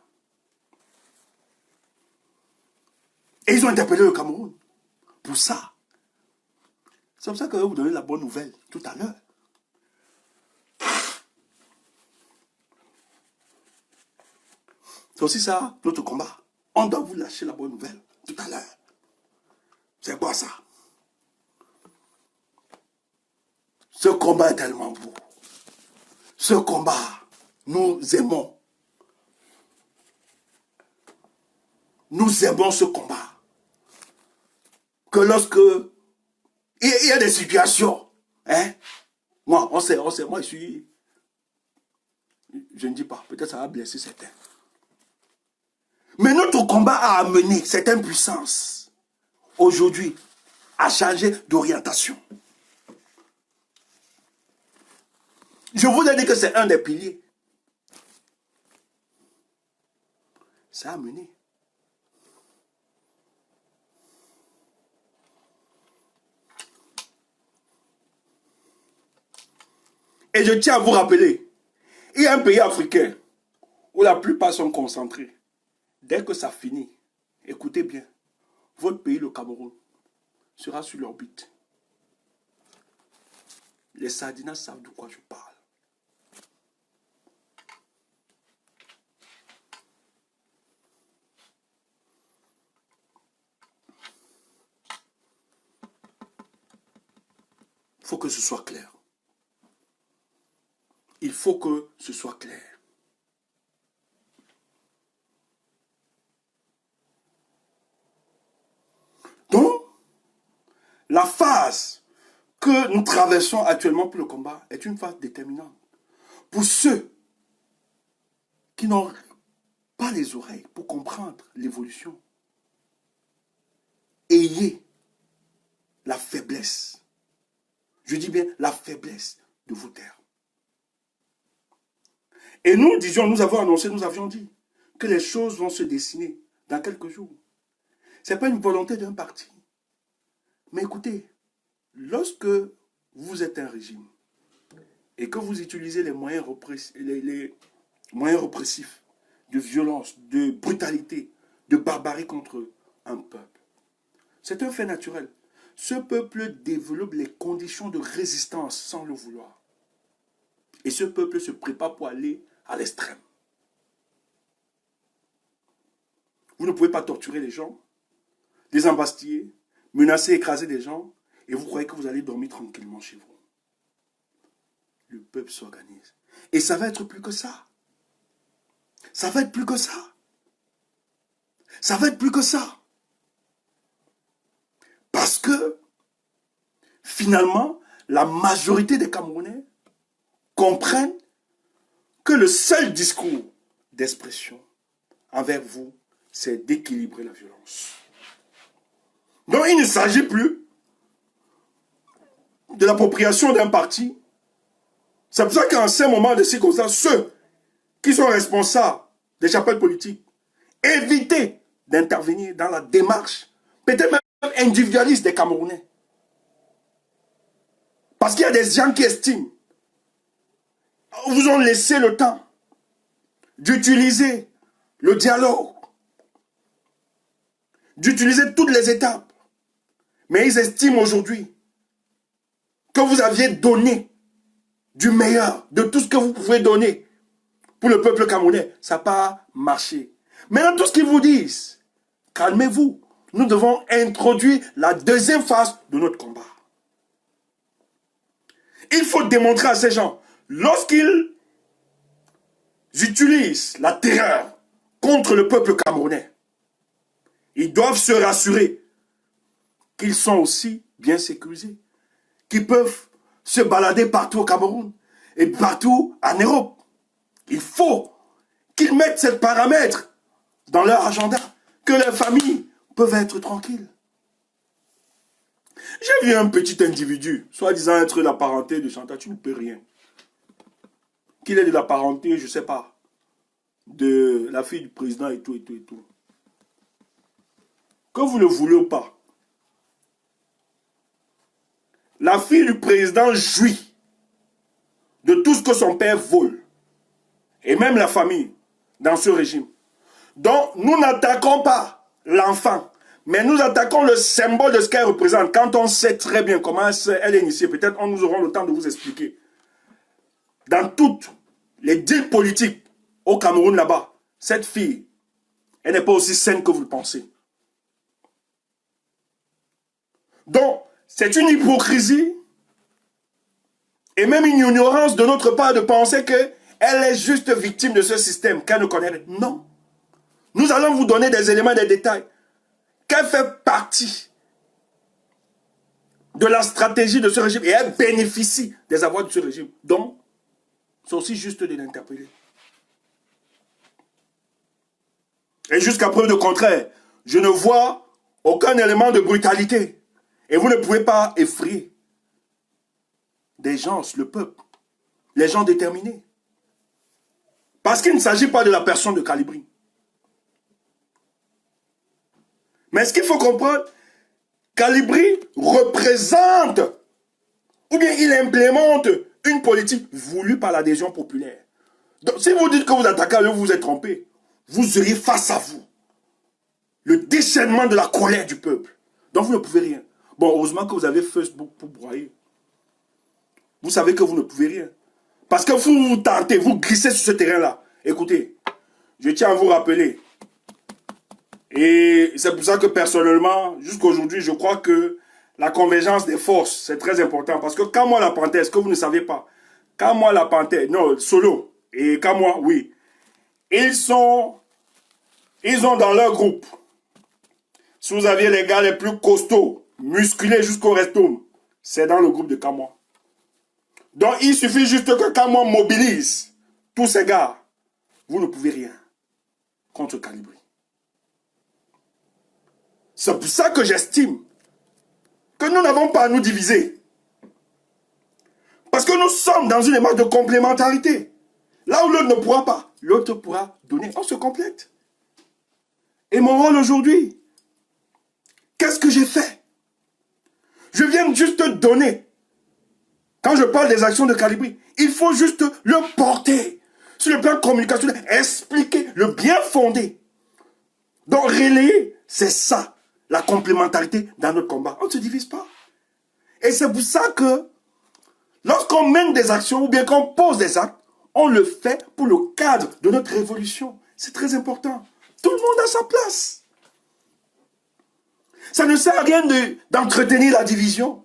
Speaker 1: Et ils ont interpellé le Cameroun pour ça. C'est pour ça que je vais vous donner la bonne nouvelle tout à l'heure. C'est aussi ça, notre combat. On doit vous lâcher la bonne nouvelle tout à l'heure. C'est quoi ça? Ce combat est tellement beau. Ce combat, nous aimons. Nous aimons ce combat. Que lorsque il y a des situations, hein, moi, on sait, moi je ne dis pas, peut-être ça va blesser certains. Mais notre combat a amené cette impuissance, aujourd'hui, à changer d'orientation. Je vous ai dit que c'est un des piliers. Ça a amené. Et je tiens à vous rappeler, il y a un pays africain où la plupart sont concentrés. Dès que ça finit, écoutez bien, votre pays, le Cameroun, sera sur l'orbite. Les Sardinas savent de quoi je parle. Il faut que ce soit clair. Il faut que ce soit clair. Donc, la phase que nous traversons actuellement pour le combat est une phase déterminante. Pour ceux qui n'ont pas les oreilles pour comprendre l'évolution, ayez la faiblesse, je dis bien la faiblesse de vous taire. Et nous avons annoncé, nous avions dit que les choses vont se dessiner dans quelques jours. Ce n'est pas une volonté d'un parti. Mais écoutez, lorsque vous êtes un régime et que vous utilisez les moyens répressifs de violence, de brutalité, de barbarie contre un peuple, c'est un fait naturel. Ce peuple développe les conditions de résistance sans le vouloir. Et ce peuple se prépare pour aller à l'extrême. Vous ne pouvez pas torturer les gens, les embastiller, menacer, écraser des gens, et vous croyez que vous allez dormir tranquillement chez vous. Le peuple s'organise. Et ça va être plus que ça. Ça va être plus que ça. Ça va être plus que ça. Parce que, finalement, la majorité des Camerounais comprennent que le seul discours d'expression envers vous, c'est d'équilibrer la violence. Donc il ne s'agit plus de l'appropriation d'un parti. C'est pour ça qu'en ces moments de circonstances, ceux qui sont responsables des chapelles politiques, évitez d'intervenir dans la démarche, peut-être même individualiste des Camerounais. Parce qu'il y a des gens qui estiment, vous ont laissé le temps d'utiliser le dialogue, d'utiliser toutes les étapes. Mais ils estiment aujourd'hui que vous aviez donné du meilleur, de tout ce que vous pouvez donner pour le peuple camerounais. Ça n'a pas marché. Maintenant, tout ce qu'ils vous disent, calmez-vous. Nous devons introduire la deuxième phase de notre combat. Il faut démontrer à ces gens, lorsqu'ils utilisent la terreur contre le peuple camerounais, ils doivent se rassurer qu'ils sont aussi bien sécurisés, qu'ils peuvent se balader partout au Cameroun et partout en Europe. Il faut qu'ils mettent ces paramètres dans leur agenda, que leurs familles peuvent être tranquilles. J'ai vu un petit individu, soi-disant être la parenté de Chantal, tu ne peux rien. Qu'il est de la parenté, je ne sais pas, de la fille du président et tout, et tout, et tout. Que vous le voulez ou pas, la fille du président jouit de tout ce que son père vole. Et même la famille dans ce régime. Donc, nous n'attaquons pas l'enfant, mais nous attaquons le symbole de ce qu'elle représente. Quand on sait très bien comment elle est initiée, peut-être nous aurons le temps de vous expliquer. Dans toutes les deals politiques au Cameroun là-bas, cette fille, elle n'est pas aussi saine que vous le pensez. Donc, c'est une hypocrisie et même une ignorance de notre part de penser qu'elle est juste victime de ce système, qu'elle ne connaît rien. Non. Nous allons vous donner des éléments, des détails. Qu'elle fait partie de la stratégie de ce régime et elle bénéficie des avoirs de ce régime. Donc, c'est aussi juste de l'interpeller. Et jusqu'à preuve de contraire, je ne vois aucun élément de brutalité. Et vous ne pouvez pas effrayer des gens, le peuple, les gens déterminés. Parce qu'il ne s'agit pas de la personne de Calibri. Mais ce qu'il faut comprendre, Calibri représente, ou bien il implémente une politique voulue par l'adhésion populaire. Donc si vous dites que vous attaquez à eux, vous vous êtes trompé. Vous aurez face à vous le déchaînement de la colère du peuple. Donc vous ne pouvez rien. Bon, heureusement que vous avez Facebook pour broyer. Vous savez que vous ne pouvez rien. Parce que vous vous tentez, vous glissez sur ce terrain-là. Écoutez, je tiens à vous rappeler. Et c'est pour ça que personnellement, jusqu'à aujourd'hui, je crois que la convergence des forces, c'est très important. Parce que Kamwa la Panthère, ce que vous ne savez pas, Kamwa la Panthère, non, Solo, et Kamwa, oui, ils ont dans leur groupe, si vous aviez les gars les plus costauds, musclés jusqu'au rectum, c'est dans le groupe de Kamwa. Donc il suffit juste que Kamwa mobilise tous ces gars. Vous ne pouvez rien contre Calibri. C'est pour ça que j'estime que nous n'avons pas à nous diviser. Parce que nous sommes dans une démarche de complémentarité. Là où l'autre ne pourra pas, l'autre pourra donner. On se complète. Et mon rôle aujourd'hui, qu'est-ce que j'ai fait? Je viens juste donner. Quand je parle des actions de Calibri, il faut juste le porter. Sur le plan communicationnel, expliquer, le bien fonder. Donc relayer, c'est ça, la complémentarité dans notre combat. On ne se divise pas. Et c'est pour ça que lorsqu'on mène des actions ou bien qu'on pose des actes, on le fait pour le cadre de notre révolution. C'est très important. Tout le monde a sa place. Ça ne sert à rien d'entretenir la division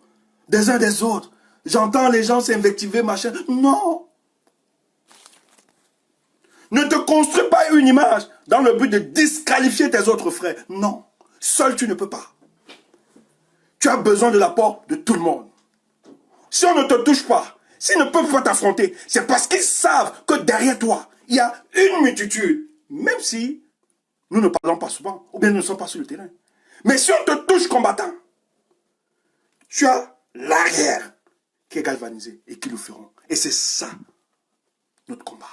Speaker 1: des uns des autres. J'entends les gens s'invectiver, machin. Non. Ne te construis pas une image dans le but de disqualifier tes autres frères. Non. Seul, tu ne peux pas. Tu as besoin de l'apport de tout le monde. Si on ne te touche pas, s'ils ne peuvent pas t'affronter, c'est parce qu'ils savent que derrière toi, il y a une multitude. Même si nous ne parlons pas souvent, ou bien nous ne sommes pas sur le terrain. Mais si on te touche combattant, tu as l'arrière qui est galvanisé et qui le feront. Et c'est ça, notre combat.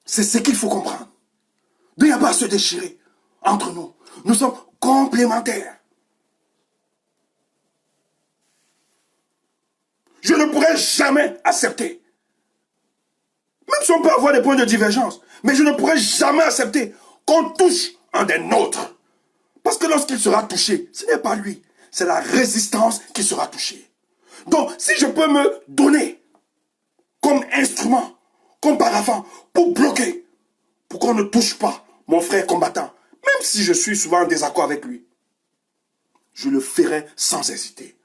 Speaker 1: C'est ce qu'il faut comprendre. Il n'y a pas à se déchirer entre nous. Nous sommes complémentaires. Je ne pourrai jamais accepter Même si on peut avoir des points de divergence. Mais je ne pourrai jamais accepter qu'on touche un des nôtres. Parce que lorsqu'il sera touché, ce n'est pas lui. C'est la résistance qui sera touchée. Donc, si je peux me donner comme instrument, comme paravent, pour bloquer, pour qu'on ne touche pas mon frère combattant, même si je suis souvent en désaccord avec lui, je le ferai sans hésiter.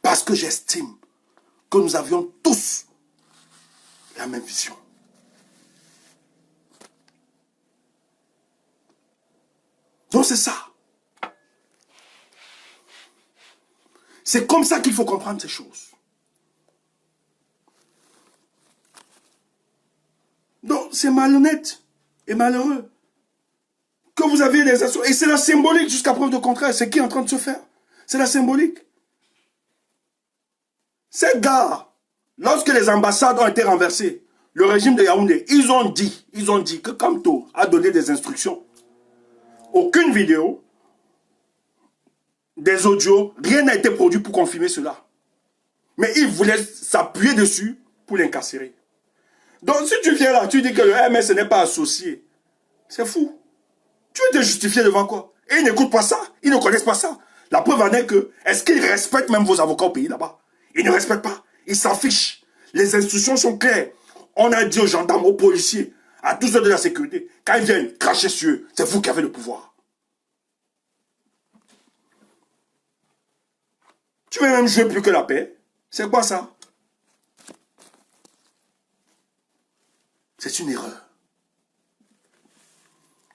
Speaker 1: Parce que j'estime que nous avions tous la même vision. Donc c'est ça. C'est comme ça qu'il faut comprendre ces choses. Donc c'est malhonnête et malheureux que vous aviez des assauts. Et c'est la symbolique jusqu'à preuve de contraire. C'est qui est en train de se faire? C'est la symbolique. Ces gars, lorsque les ambassades ont été renversées, le régime de Yaoundé, ils ont dit que Kamto a donné des instructions. Aucune vidéo, des audios, rien n'a été produit pour confirmer cela. Mais ils voulaient s'appuyer dessus pour l'incarcérer. Donc si tu viens là, tu dis que le MS n'est pas associé, c'est fou. Tu veux te justifier devant quoi? Et ils n'écoutent pas ça, ils ne connaissent pas ça. La preuve en est que, est-ce qu'ils respectent même vos avocats au pays là-bas? Ils ne respectent pas, ils s'en fichent. Les instructions sont claires. On a dit aux gendarmes, aux policiers, à tous ceux de la sécurité, quand ils viennent cracher sur eux, c'est vous qui avez le pouvoir. Tu veux même jouer plus que la paix? C'est quoi ça? C'est une erreur.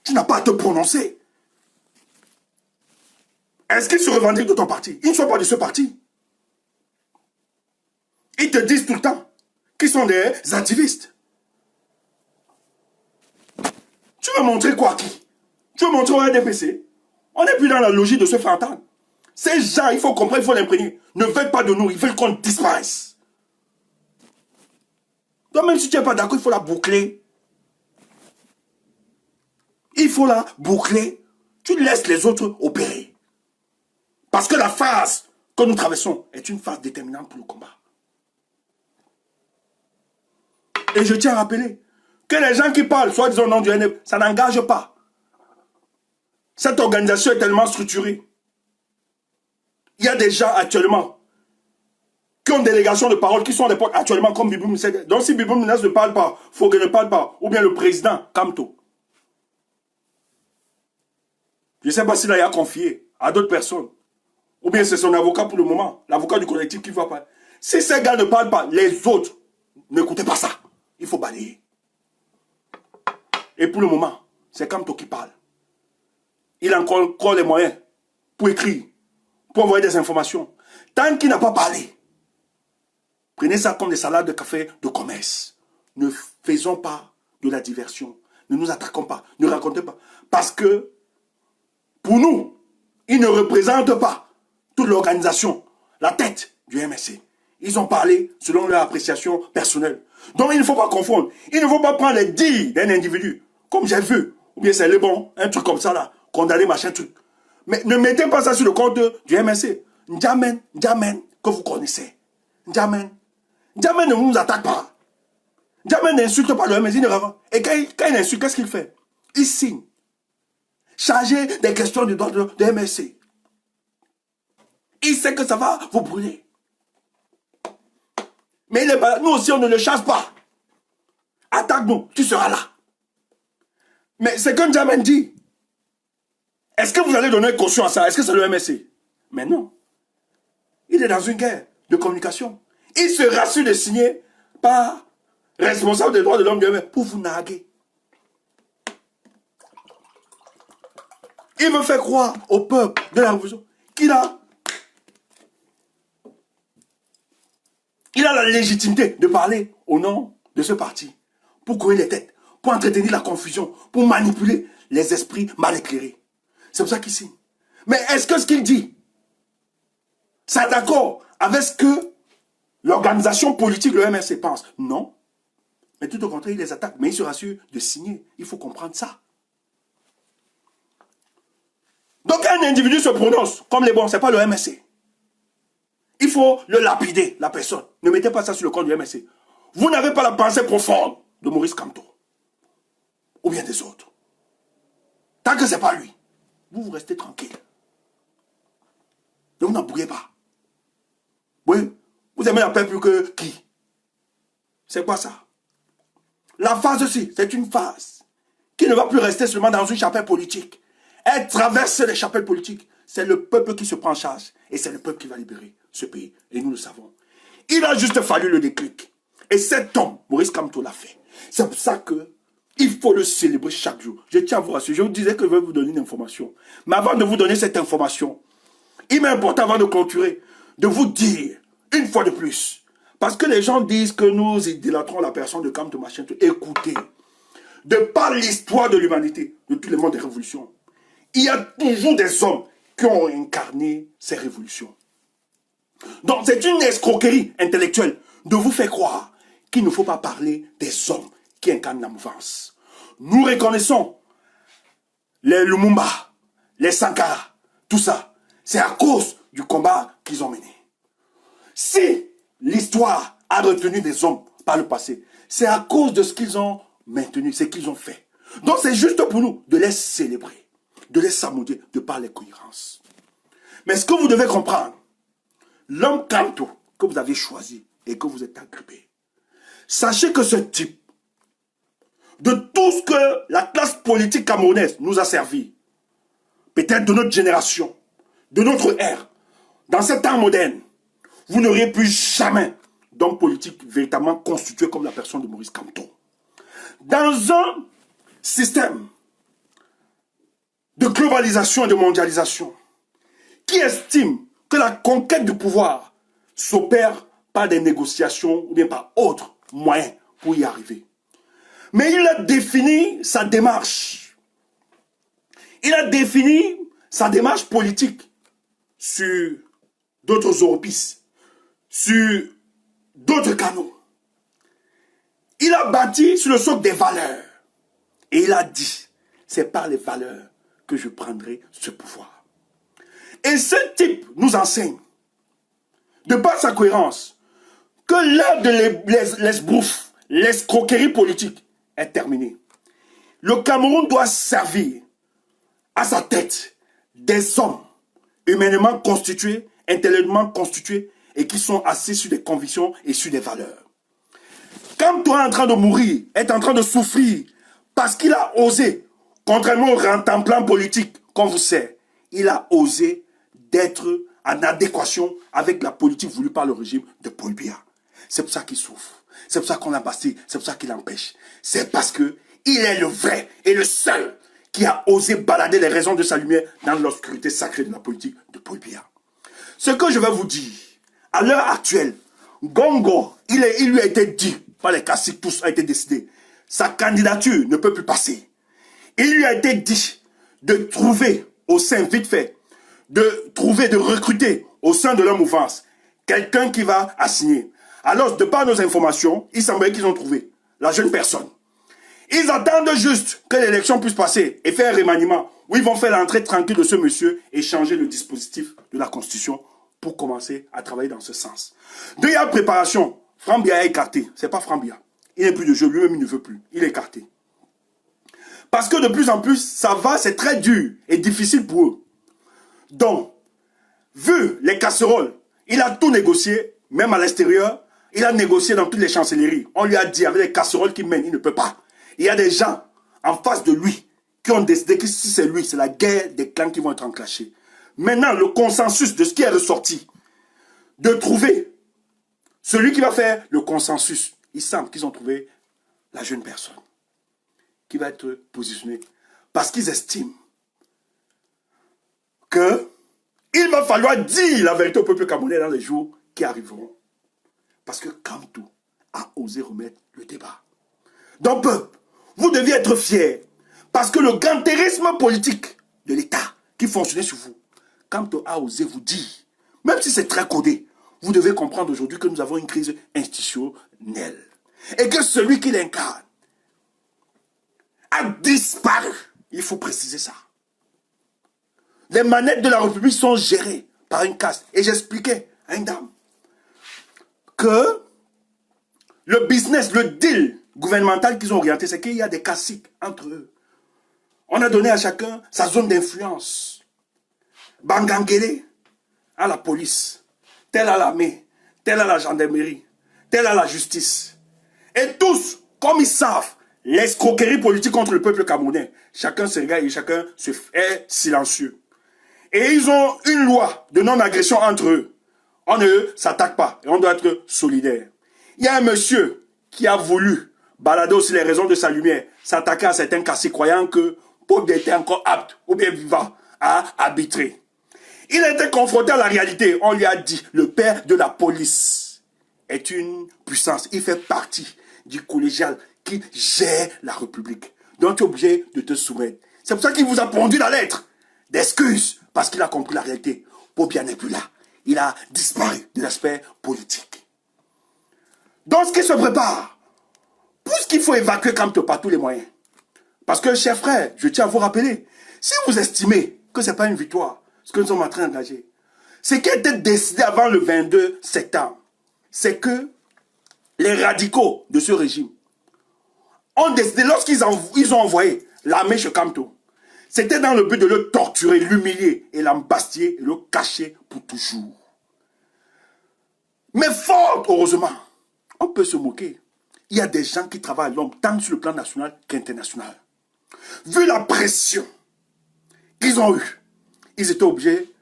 Speaker 1: Tu n'as pas à te prononcer. Est-ce qu'ils se revendiquent de ton parti? Ils ne sont pas de ce parti. Ils te disent tout le temps qu'ils sont des activistes. Tu veux montrer quoi à qui? Tu veux montrer au RDPC? On n'est plus dans la logique de se faire entendre. Ces gens, il faut comprendre, il faut l'imprégner, ne veulent pas de nous, ils veulent qu'on disparaisse. Donc même si tu n'es pas d'accord, il faut la boucler. Il faut la boucler. Tu laisses les autres opérer. Parce que la phase que nous traversons est une phase déterminante pour le combat. Et je tiens à rappeler que les gens qui parlent, soit disant au nom du NF, ça n'engage pas. Cette organisation est tellement structurée. Il y a des gens actuellement qui ont délégation de parole, qui sont à l'époque actuellement comme Biboum Nsek. Donc si Biboum Nsek ne parle pas, Fogue ne parle pas, ou bien le président Kamto. Je ne sais pas s'il a confié à d'autres personnes. Ou bien c'est son avocat pour le moment, l'avocat du collectif qui va parler. Si ces gars ne parlent pas, les autres, n'écoutez pas ça. Il faut balayer. Et pour le moment, c'est Kamto qui parle. Il a encore les moyens pour écrire, pour envoyer des informations. Tant qu'il n'a pas parlé, prenez ça comme des salades de café de commerce. Ne faisons pas de la diversion. Ne nous attaquons pas. Ne racontez pas. Parce que, pour nous, ils ne représentent pas toute l'organisation, la tête du MSC. Ils ont parlé selon leur appréciation personnelle. Donc il ne faut pas confondre. Il ne faut pas prendre les dires d'un individu, comme j'ai vu, ou bien c'est le bon, un truc comme ça là, condamner machin truc. Mais ne mettez pas ça sur le compte du MSC. N'Djamen, que vous connaissez. N'Djamen ne nous attaque pas. N'Djamen n'insulte pas le MSC. Et quand il insulte, qu'est-ce qu'il fait? Il signe. Chargé des questions du droit de MSC. Il sait que ça va vous brûler. Mais nous aussi, on ne le chasse pas. Attaque-nous, tu seras là. Mais c'est que N'Djamen dit. Est-ce que vous allez donner caution à ça? Est-ce que c'est le MSC? Mais non. Il est dans une guerre de communication. Il se rassure de signer par responsable des droits de l'homme de MSC pour vous narguer. Il me fait croire au peuple de la révolution qu'il a la légitimité de parler au nom de ce parti pour courir les têtes, pour entretenir la confusion, pour manipuler les esprits mal éclairés. C'est pour ça qu'il signe. Mais est-ce que ce qu'il dit, c'est d'accord avec ce que l'organisation politique, le MSC, pense? Non. Mais tout au contraire, il les attaque. Mais il se rassure de signer. Il faut comprendre ça. Donc un individu se prononce comme les bons, ce n'est pas le MSC. Il faut le lapider, la personne. Ne mettez pas ça sur le compte du MSC. Vous n'avez pas la pensée profonde de Maurice Kamto. Ou bien des autres. Tant que ce n'est pas lui, vous restez tranquille. Ne vous n'embrouillez pas. Oui, vous aimez la paix plus que qui? C'est quoi ça? La phase aussi, c'est une phase qui ne va plus rester seulement dans une chapelle politique. Elle traverse les chapelles politiques. C'est le peuple qui se prend en charge. Et c'est le peuple qui va libérer ce pays. Et nous le savons. Il a juste fallu le déclic. Et cet homme, Maurice Kamto, l'a fait. C'est pour ça que il faut le célébrer chaque jour. Je tiens à vous rassurer. Je vous disais que je vais vous donner une information. Mais avant de vous donner cette information, il m'est important, avant de clôturer, de vous dire, une fois de plus, parce que les gens disent que nous idolâtrons la personne de Kamto Machinto. Écoutez, de par l'histoire de l'humanité, de tous les mondes des révolutions, il y a toujours des hommes qui ont incarné ces révolutions. Donc c'est une escroquerie intellectuelle de vous faire croire qu'il ne faut pas parler des hommes qui incarnent la mouvance. Nous reconnaissons les Lumumba, les Sankara, tout ça. C'est à cause du combat qu'ils ont mené. Si l'histoire a retenu des hommes par le passé, c'est à cause de ce qu'ils ont maintenu, ce qu'ils ont fait. Donc c'est juste pour nous de les célébrer, de les samouder, de par les cohérences. Mais ce que vous devez comprendre, l'homme Kamto que vous avez choisi et que vous êtes agrippé, sachez que ce type, de tout ce que la classe politique camerounaise nous a servi, peut-être de notre génération, de notre ère, dans cet ère moderne, vous n'auriez plus jamais d'homme politique véritablement constitué comme la personne de Maurice Kamto. Dans un système de globalisation et de mondialisation qui estime que la conquête du pouvoir s'opère par des négociations ou bien par autres moyens pour y arriver. Mais il a défini sa démarche. Il a défini sa démarche politique sur d'autres orifices, sur d'autres canaux. Il a bâti sur le socle des valeurs. Et il a dit, c'est par les valeurs que je prendrai ce pouvoir. Et ce type nous enseigne, de par sa cohérence, que l'heure de l'esbrouf, l'escroquerie politique est terminée. Le Cameroun doit servir à sa tête des hommes humainement constitués, intellectuellement constitués et qui sont assis sur des convictions et sur des valeurs. Quand toi est en train de mourir, est en train de souffrir parce qu'il a osé, contrairement au rentemplant politique qu'on vous sait, il a osé d'être en adéquation avec la politique voulue par le régime de Paul Biya. C'est pour ça qu'il souffre. C'est pour ça qu'on l'a bastille. C'est pour ça qu'il empêche. C'est parce que il est le vrai et le seul qui a osé balader les raisons de sa lumière dans l'obscurité sacrée de la politique de Paul Biya. Ce que je vais vous dire, à l'heure actuelle, Gongo, il lui a été dit, par les caciques tous a été décidé, sa candidature ne peut plus passer. Il lui a été dit de trouver au sein, vite fait, de recruter au sein de leur mouvance quelqu'un qui va assigner. Alors, de par nos informations, il semblerait qu'ils ont trouvé la jeune personne. Ils attendent juste que l'élection puisse passer et faire un remaniement où ils vont faire l'entrée tranquille de ce monsieur et changer le dispositif de la Constitution pour commencer à travailler dans ce sens. De y a préparation, Franck Biya est écarté. C'est pas Franck Biya. Il n'est plus de jeu, lui-même il ne veut plus. Il est écarté. Parce que de plus en plus, ça va, c'est très dur et difficile pour eux. Donc, vu les casseroles, il a tout négocié, même à l'extérieur, il a négocié dans toutes les chancelleries. On lui a dit, avec les casseroles qu'il mène, il ne peut pas. Il y a des gens en face de lui qui ont décidé que si c'est lui, c'est la guerre des clans qui vont être enclenchés. Maintenant, le consensus de ce qui est ressorti, de trouver celui qui va faire le consensus, il semble qu'ils ont trouvé la jeune personne qui va être positionnée parce qu'ils estiment qu'il va falloir dire la vérité au peuple camerounais dans les jours qui arriveront. Parce que Kamto a osé remettre le débat. Donc, peuple, vous deviez être fiers. Parce que le grantérisme politique de l'État qui fonctionnait sur vous, Kamto a osé vous dire, même si c'est très codé, vous devez comprendre aujourd'hui que nous avons une crise institutionnelle. Et que celui qui l'incarne a disparu. Il faut préciser ça. Les manettes de la République sont gérées par une caste. Et j'expliquais à une dame que Le business, le deal gouvernemental qu'ils ont orienté, c'est qu'il y a des caciques entre eux. On a donné à chacun sa zone d'influence. Bangangele à la police, tel à l'armée, tel à la gendarmerie, tel à la justice. Et tous, comme ils savent, l'escroquerie politique contre le peuple camerounais, chacun se regarde et chacun est silencieux. Et ils ont une loi de non-agression entre eux. On ne s'attaque pas et on doit être solidaire. Il y a un monsieur qui a voulu balader aussi les raisons de sa lumière, s'attaquer à certains caciques croyant que Paul était encore apte ou bien vivant à arbitrer. Il a été confronté à la réalité. On lui a dit, le père de la police est une puissance. Il fait partie du collégial qui gère la République. Donc tu es obligé de te soumettre. C'est pour ça qu'il vous a pondu la lettre d'excuses, parce qu'il a compris la réalité. Pobia n'est plus là. Il a disparu de l'aspect politique. Donc ce qui se prépare, puisqu'il faut évacuer Kamto par tous les moyens. Parce que, chers frères, je tiens à vous rappeler, si vous estimez que ce n'est pas une victoire, ce que nous sommes en train d'engager, ce qui a été décidé avant le 22 septembre, c'est que les radicaux de ce régime ont décidé, lorsqu'ils ont envoyé l'armée chez Kamto, c'était dans le but de le torturer, l'humilier et l'embastiller et le cacher pour toujours. Mais fort heureusement, on peut se moquer. Il y a des gens qui travaillent à l'ombre, tant sur le plan national qu'international. Vu la pression qu'ils ont eue, ils étaient obligés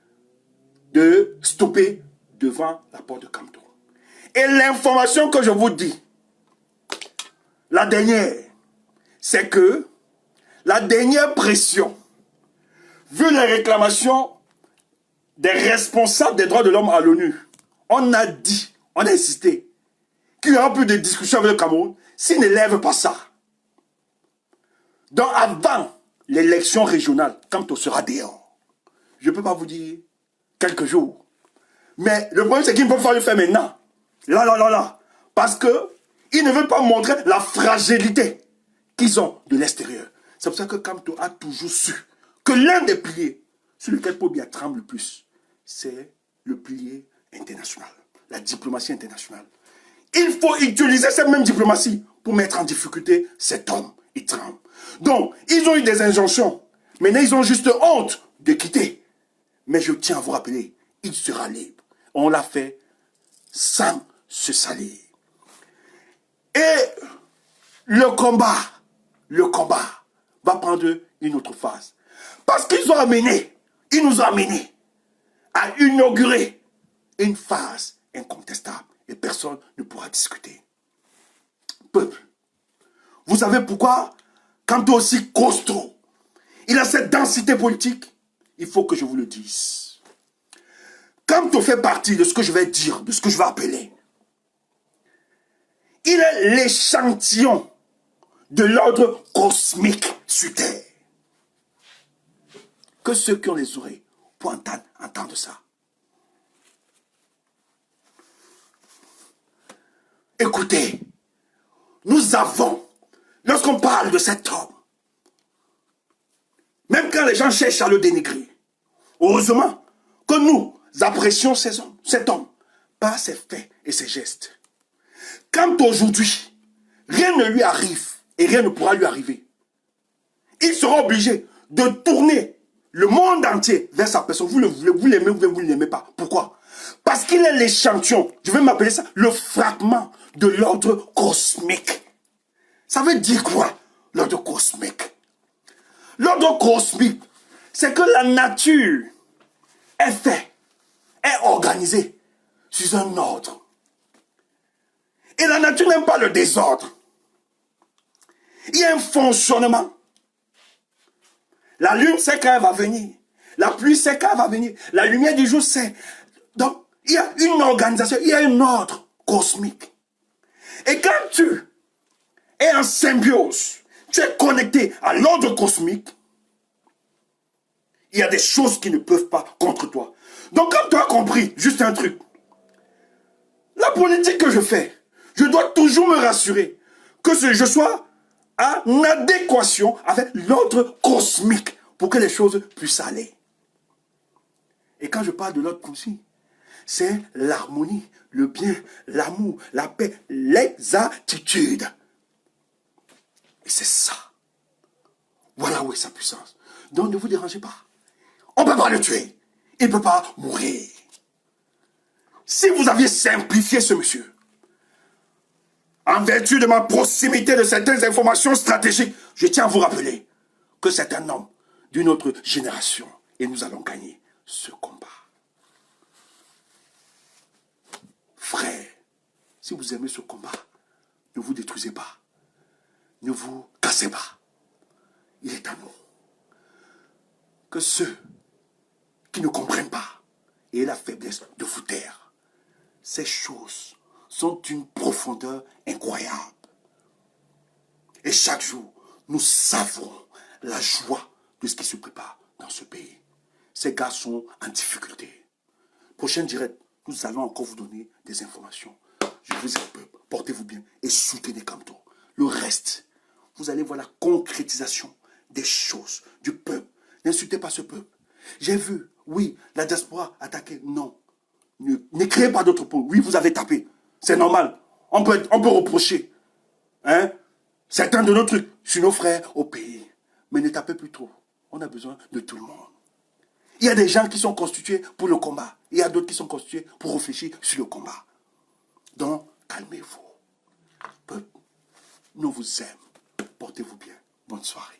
Speaker 1: de stopper devant la porte de Kamto. Et l'information que je vous dis, la dernière, c'est que la dernière pression, vu les réclamations des responsables des droits de l'homme à l'ONU, on a dit, on a insisté, qu'il n'y aura plus de discussion avec le Cameroun s'ils ne lèvent pas ça. Donc avant l'élection régionale, Kamto sera dehors. Je ne peux pas vous dire quelques jours. Mais le problème, c'est qu'ils ne peuvent pas le faire maintenant. Là. Parce qu'ils ne veulent pas montrer la fragilité qu'ils ont de l'extérieur. C'est pour ça que Kamto a toujours su que l'un des piliers sur lequel Pobia tremble le plus, c'est le pilier international, la diplomatie internationale. Il faut utiliser cette même diplomatie pour mettre en difficulté cet homme. Il tremble. Donc, ils ont eu des injonctions. Maintenant, ils ont juste honte de quitter. Mais je tiens à vous rappeler, il sera libre. On l'a fait sans se salir. Et le combat va prendre une autre phase. Parce qu'ils nous ont amené à inaugurer une phase incontestable. Et personne ne pourra discuter. Peuple, vous savez pourquoi Kamto aussi costaud, il a cette densité politique, il faut que je vous le dise. Kamto fait partie de ce que je vais dire, de ce que je vais appeler. Il est l'échantillon de l'ordre cosmique sur Terre. Que ceux qui ont les oreilles pour entendre ça. Écoutez, nous avons, lorsqu'on parle de cet homme, même quand les gens cherchent à le dénigrer, heureusement que nous apprécions cet homme par ses faits et ses gestes. Quand aujourd'hui, rien ne lui arrive et rien ne pourra lui arriver, il sera obligé de tourner le monde entier vers sa personne. Vous l'aimez ou vous ne l'aimez pas. Pourquoi? Parce qu'il est l'échantillon, je vais m'appeler ça, le fragment de l'ordre cosmique. Ça veut dire quoi, l'ordre cosmique? L'ordre cosmique, c'est que la nature est organisée sur un ordre. Et la nature n'aime pas le désordre. Il y a un fonctionnement. La lune sait quand elle va venir. La pluie sait quand elle va venir. La lumière du jour sait. Donc, il y a une organisation, il y a un ordre cosmique. Et quand tu es en symbiose, tu es connecté à l'ordre cosmique, il y a des choses qui ne peuvent pas contre toi. Donc quand tu as compris juste un truc, la politique que je fais, je dois toujours me rassurer que je sois en adéquation avec l'ordre cosmique pour que les choses puissent aller. Et quand je parle de l'ordre cosmique, c'est l'harmonie, le bien, l'amour, la paix, l'exactitude. Et c'est ça. Voilà où est sa puissance. Donc ne vous dérangez pas. On ne peut pas le tuer. Il ne peut pas mourir. Si vous aviez simplifié ce monsieur, en vertu de ma proximité de certaines informations stratégiques, je tiens à vous rappeler que c'est un homme d'une autre génération et nous allons gagner ce combat. Frère, si vous aimez ce combat, ne vous détruisez pas. Ne vous cassez pas. Il est à nous que ceux qui ne comprennent pas aient la faiblesse de vous taire. Ces choses sont d'une profondeur incroyable. Et chaque jour, nous savourons la joie de ce qui se prépare dans ce pays. Ces gars sont en difficulté. Prochain direct, nous allons encore vous donner des informations. Je vous ai peuple, portez-vous bien et soutenez Kamto. Le reste, vous allez voir la concrétisation des choses du peuple. N'insultez pas ce peuple. J'ai vu, oui, la diaspora attaquer. Non. Ne créez pas d'autres points. Oui, vous avez tapé. C'est normal. On peut reprocher. Hein? Certains de nos trucs sur nos frères au pays. Mais ne tapez plus trop. On a besoin de tout le monde. Il y a des gens qui sont constitués pour le combat. Il y a d'autres qui sont constitués pour réfléchir sur le combat. Donc, calmez-vous. Peuple, nous vous aimons. Portez-vous bien. Bonne soirée.